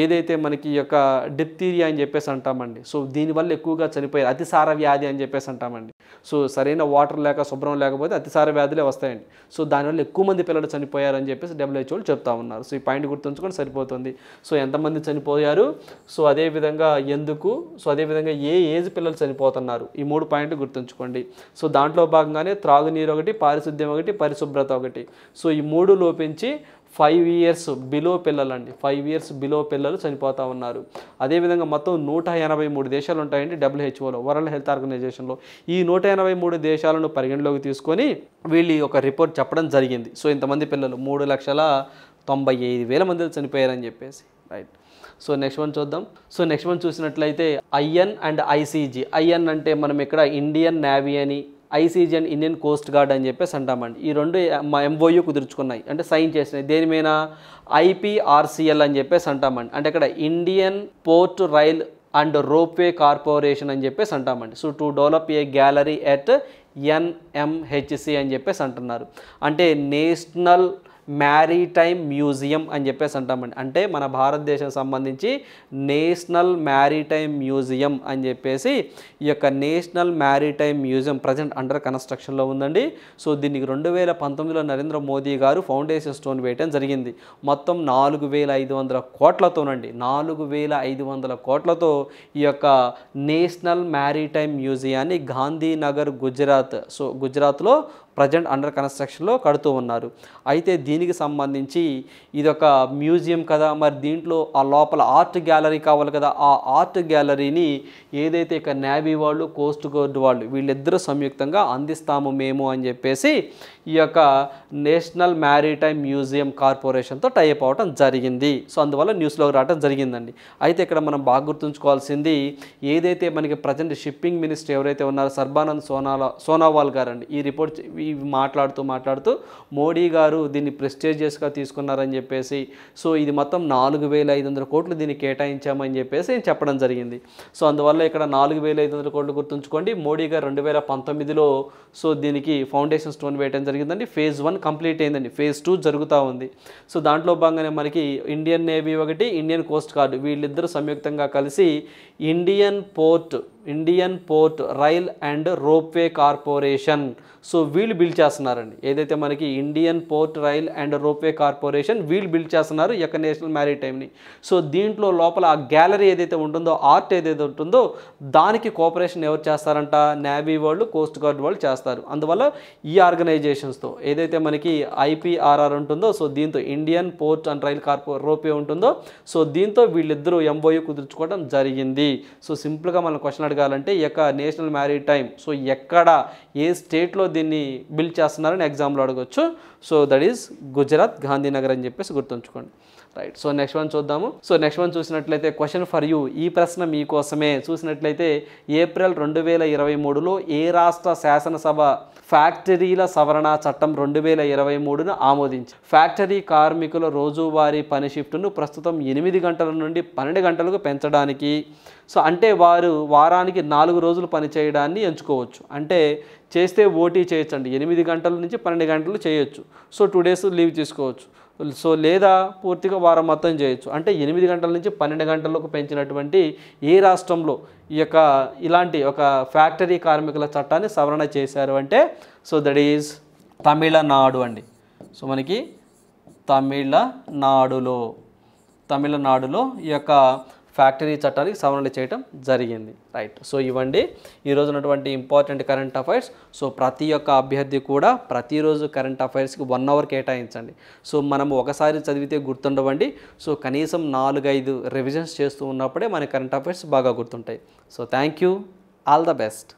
ఏదైతే మనకి ఈ యొక్క డిప్తీరియా అని చెప్పేసి అంటామండి. సో దీనివల్ల ఎక్కువగా చనిపోయారు. అతిసార వ్యాధి అని చెప్పేసి అంటామండి. సో సరైన వాటర్ లేక శుభ్రం లేకపోతే అతిసార వ్యాధులే వస్తాయండి. సో దానివల్ల ఎక్కువ మంది పిల్లలు చనిపోయారని చెప్పేసి WHO చెప్తా ఉన్నారు. సో ఈ పాయింట్ గుర్తుంచుకొని సరిపోతుంది. సో ఎంతమంది చనిపోయారు, సో అదేవిధంగా ఎందుకు, సో అదేవిధంగా ఏ ఏజ్ పిల్లలు చనిపోతున్నారు, ఈ 3 పాయింట్లు గుర్తుంచుకోండి. సో దాంట్లో భాగంగానే త్రాగునీరు ఒకటి, పారిశుద్ధ్యం ఒకటి, పరిశుభ్రత ఒకటి. సో ఈ 3 లోపించి 5 ఇయర్స్ బిలో పిల్లలండి, 5 ఇయర్స్ బిలో పిల్లలు చనిపోతూ ఉన్నారు. అదేవిధంగా మొత్తం 183 దేశాలు ఉంటాయండి WHOలో, వరల్డ్ హెల్త్ ఆర్గనైజేషన్లో. ఈ 183 దేశాలను పరిగణలోకి తీసుకొని వీళ్ళు ఒక రిపోర్ట్ చెప్పడం జరిగింది. సో ఇంతమంది పిల్లలు 3,95,000 మంది చనిపోయారని చెప్పేసి, రైట్. సో నెక్స్ట్ వన్ చూద్దాం. సో నెక్స్ట్ వన్ చూసినట్లయితే IN అండ్ ICG. IN అంటే మనం ఇక్కడ ఇండియన్ నేవీ అని, ICG and Indian coast guard అని చెప్పేసి అంటామండి. ఈ 2 MOU కుదుర్చుకున్నాయి, అంటే సైన్ చేసినాయి. దేని మీద? IPRCL అని చెప్పేసి అంటామండి. అంటే ఇక్కడ Indian port rail and ropeway corporation అని చెప్పేసి అంటామండి. So to develop a gallery at NMHC అని చెప్పేసి అంటున్నారు. అంటే నేషనల్ మ్యారీటైమ్ మ్యూజియం అని చెప్పేసి అంటామండి. అంటే మన భారతదేశం సంబంధించి నేషనల్ మ్యారీటైమ్ మ్యూజియం అని చెప్పేసి ఈ యొక్క national maritime museum present under కన్స్ట్రక్షన్లో ఉందండి. సో దీనికి 2019లో నరేంద్ర మోదీ గారు ఫౌండేషన్ స్టోన్ వేయడం జరిగింది. మొత్తం 4,500 కోట్లతోనండి, 4,500 కోట్లతో ఈ యొక్క నేషనల్ మ్యారీటైమ్ మ్యూజియాన్ని గాంధీనగర్ గుజరాత్, సో గుజరాత్లో ప్రజెంట్ అండర్ కన్స్ట్రక్షన్లో కడుతూ ఉన్నారు. అయితే దీనికి సంబంధించి ఇదొక మ్యూజియం కదా, మరి దీంట్లో ఆ లోపల ఆర్ట్ గ్యాలరీ కావాలి కదా, ఆ ఆర్ట్ గ్యాలరీని ఏదైతే ఇక నేవీ వాళ్ళు, కోస్ట్ గార్డ్ వాళ్ళు వీళ్ళిద్దరూ సంయుక్తంగా అందిస్తాము మేము అని చెప్పేసి ఈ యొక్క నేషనల్ మ్యారీటైమ్ మ్యూజియం కార్పొరేషన్తో టైప్ అవడం జరిగింది. సో అందువల్ల న్యూస్లోకి రావడం జరిగిందండి. అయితే ఇక్కడ మనం బాగా గుర్తుంచుకోవాల్సింది ఏదైతే మనకి ప్రజెంట్ షిప్పింగ్ మినిస్టర్ ఎవరైతే ఉన్నారో సర్బానంద్ సోనోవాల్ గారు అండి, ఈ రిపోర్ట్ ఇవి మాట్లాడుతూ మోడీ గారు దీన్ని ప్రెస్టీజియస్గా తీసుకున్నారని చెప్పేసి, సో ఇది మొత్తం 4,500 కోట్లు దీన్ని కేటాయించామని చెప్పేసి చెప్పడం జరిగింది. సో అందువల్ల ఇక్కడ 4,500 కోట్లు గుర్తుంచుకోండి. మోడీ గారు 2019లో సో దీనికి ఫౌండేషన్ స్టోన్ వేయడం జరిగిందండి. ఫేజ్ 1 కంప్లీట్ అయిందండి, ఫేజ్ 2 జరుగుతూ ఉంది. సో దాంట్లో భాగంగానే మనకి ఇండియన్ నేవీ ఒకటి, ఇండియన్ కోస్ట్ గార్డ్ వీళ్ళిద్దరూ సంయుక్తంగా కలిసి Indian port rail and ropeway corporation, so వీళ్ళు బిల్డ్ చేస్తున్నారండి. ఏదైతే మనకి Indian port rail and ropeway corporation వీళ్ళు బిల్డ్ చేస్తున్నారు ఈ యొక్క నేషనల్ మ్యారీటైమ్ని. సో దీంట్లో లోపల ఆ గ్యాలరీ ఏదైతే ఉంటుందో, ఆర్ట్ ఏదైతే ఉంటుందో దానికి కోఆపరేషన్ ఎవరు చేస్తారంట? నేవీ వాళ్ళు, కోస్ట్ గార్డ్ వాళ్ళు చేస్తారు. అందువల్ల ఈ ఆర్గనైజేషన్స్తో ఏదైతే మనకి IPRR ఉంటుందో, సో దీంతో Indian port and rail ropeway ఉంటుందో, సో దీంతో వీళ్ళిద్దరూ MOU కుదుర్చుకోవడం జరిగింది. సో సింపుల్గా మనం క్వశ్చన్ అడగాలంటే ఈ యొక్క నేషనల్ మ్యారీటైమ్ సో ఎక్కడ, ఏ స్టేట్లో దీన్ని బిల్డ్ చేస్తున్నారని ఎగ్జామ్లో అడగొచ్చు. So that is Gujarat, Gandhinagar అని చెప్పేసి గుర్తుంచుకోండి, రైట్. సో నెక్స్ట్ వన్ చూద్దాము. సో నెక్స్ట్ వన్ చూసినట్లయితే క్వశ్చన్ ఫర్ యూ, ఈ ప్రశ్న మీకోసమే. చూసినట్లయితే ఏప్రిల్ 2023లో ఏ రాష్ట్ర శాసనసభ ఫ్యాక్టరీల సవరణ చట్టం 2023ను ఆమోదించి ఫ్యాక్టరీ కార్మికుల రోజువారీ పని షిఫ్ట్ను ప్రస్తుతం 8 గంటల నుండి 12 గంటలకు పెంచడానికి, సో అంటే వారు వారానికి 4 రోజులు పని చేయడాన్ని ఎంచుకోవచ్చు. అంటే చేస్తే ఓటీ చేయొచ్చు అండి, 8 గంటల నుంచి 12 గంటలు చేయొచ్చు. సో 2 డేస్ లీవ్ తీసుకోవచ్చు. సో లేదా పూర్తిగా వారం మొత్తం చేయొచ్చు. అంటే 8 గంటల నుంచి 12 గంటలకు పెంచినటువంటి ఏ రాష్ట్రంలో ఈ యొక్క ఇలాంటి ఒక ఫ్యాక్టరీ కార్మికుల చట్టాన్ని సవరణ చేశారు అంటే, సో దట్ ఈజ్ తమిళనాడు అండి. సో మనకి తమిళనాడులో ఈ యొక్క ఫ్యాక్టరీ చట్టానికి సవరణలు చేయటం జరిగింది. రైట్. సో ఇవ్వండి ఈరోజు ఉన్నటువంటి ఇంపార్టెంట్ కరెంట్ అఫైర్స్. సో ప్రతి ఒక్క అభ్యర్థి కూడా ప్రతిరోజు కరెంట్ అఫైర్స్కి 1 అవర్ కేటాయించండి. సో మనము ఒకసారి చదివితే గుర్తుండవండి. సో కనీసం 4-5 రివిజన్స్ చేస్తూ ఉన్నప్పుడే మన కరెంట్ అఫైర్స్ బాగా గుర్తుంటాయి. So thank you. All the best.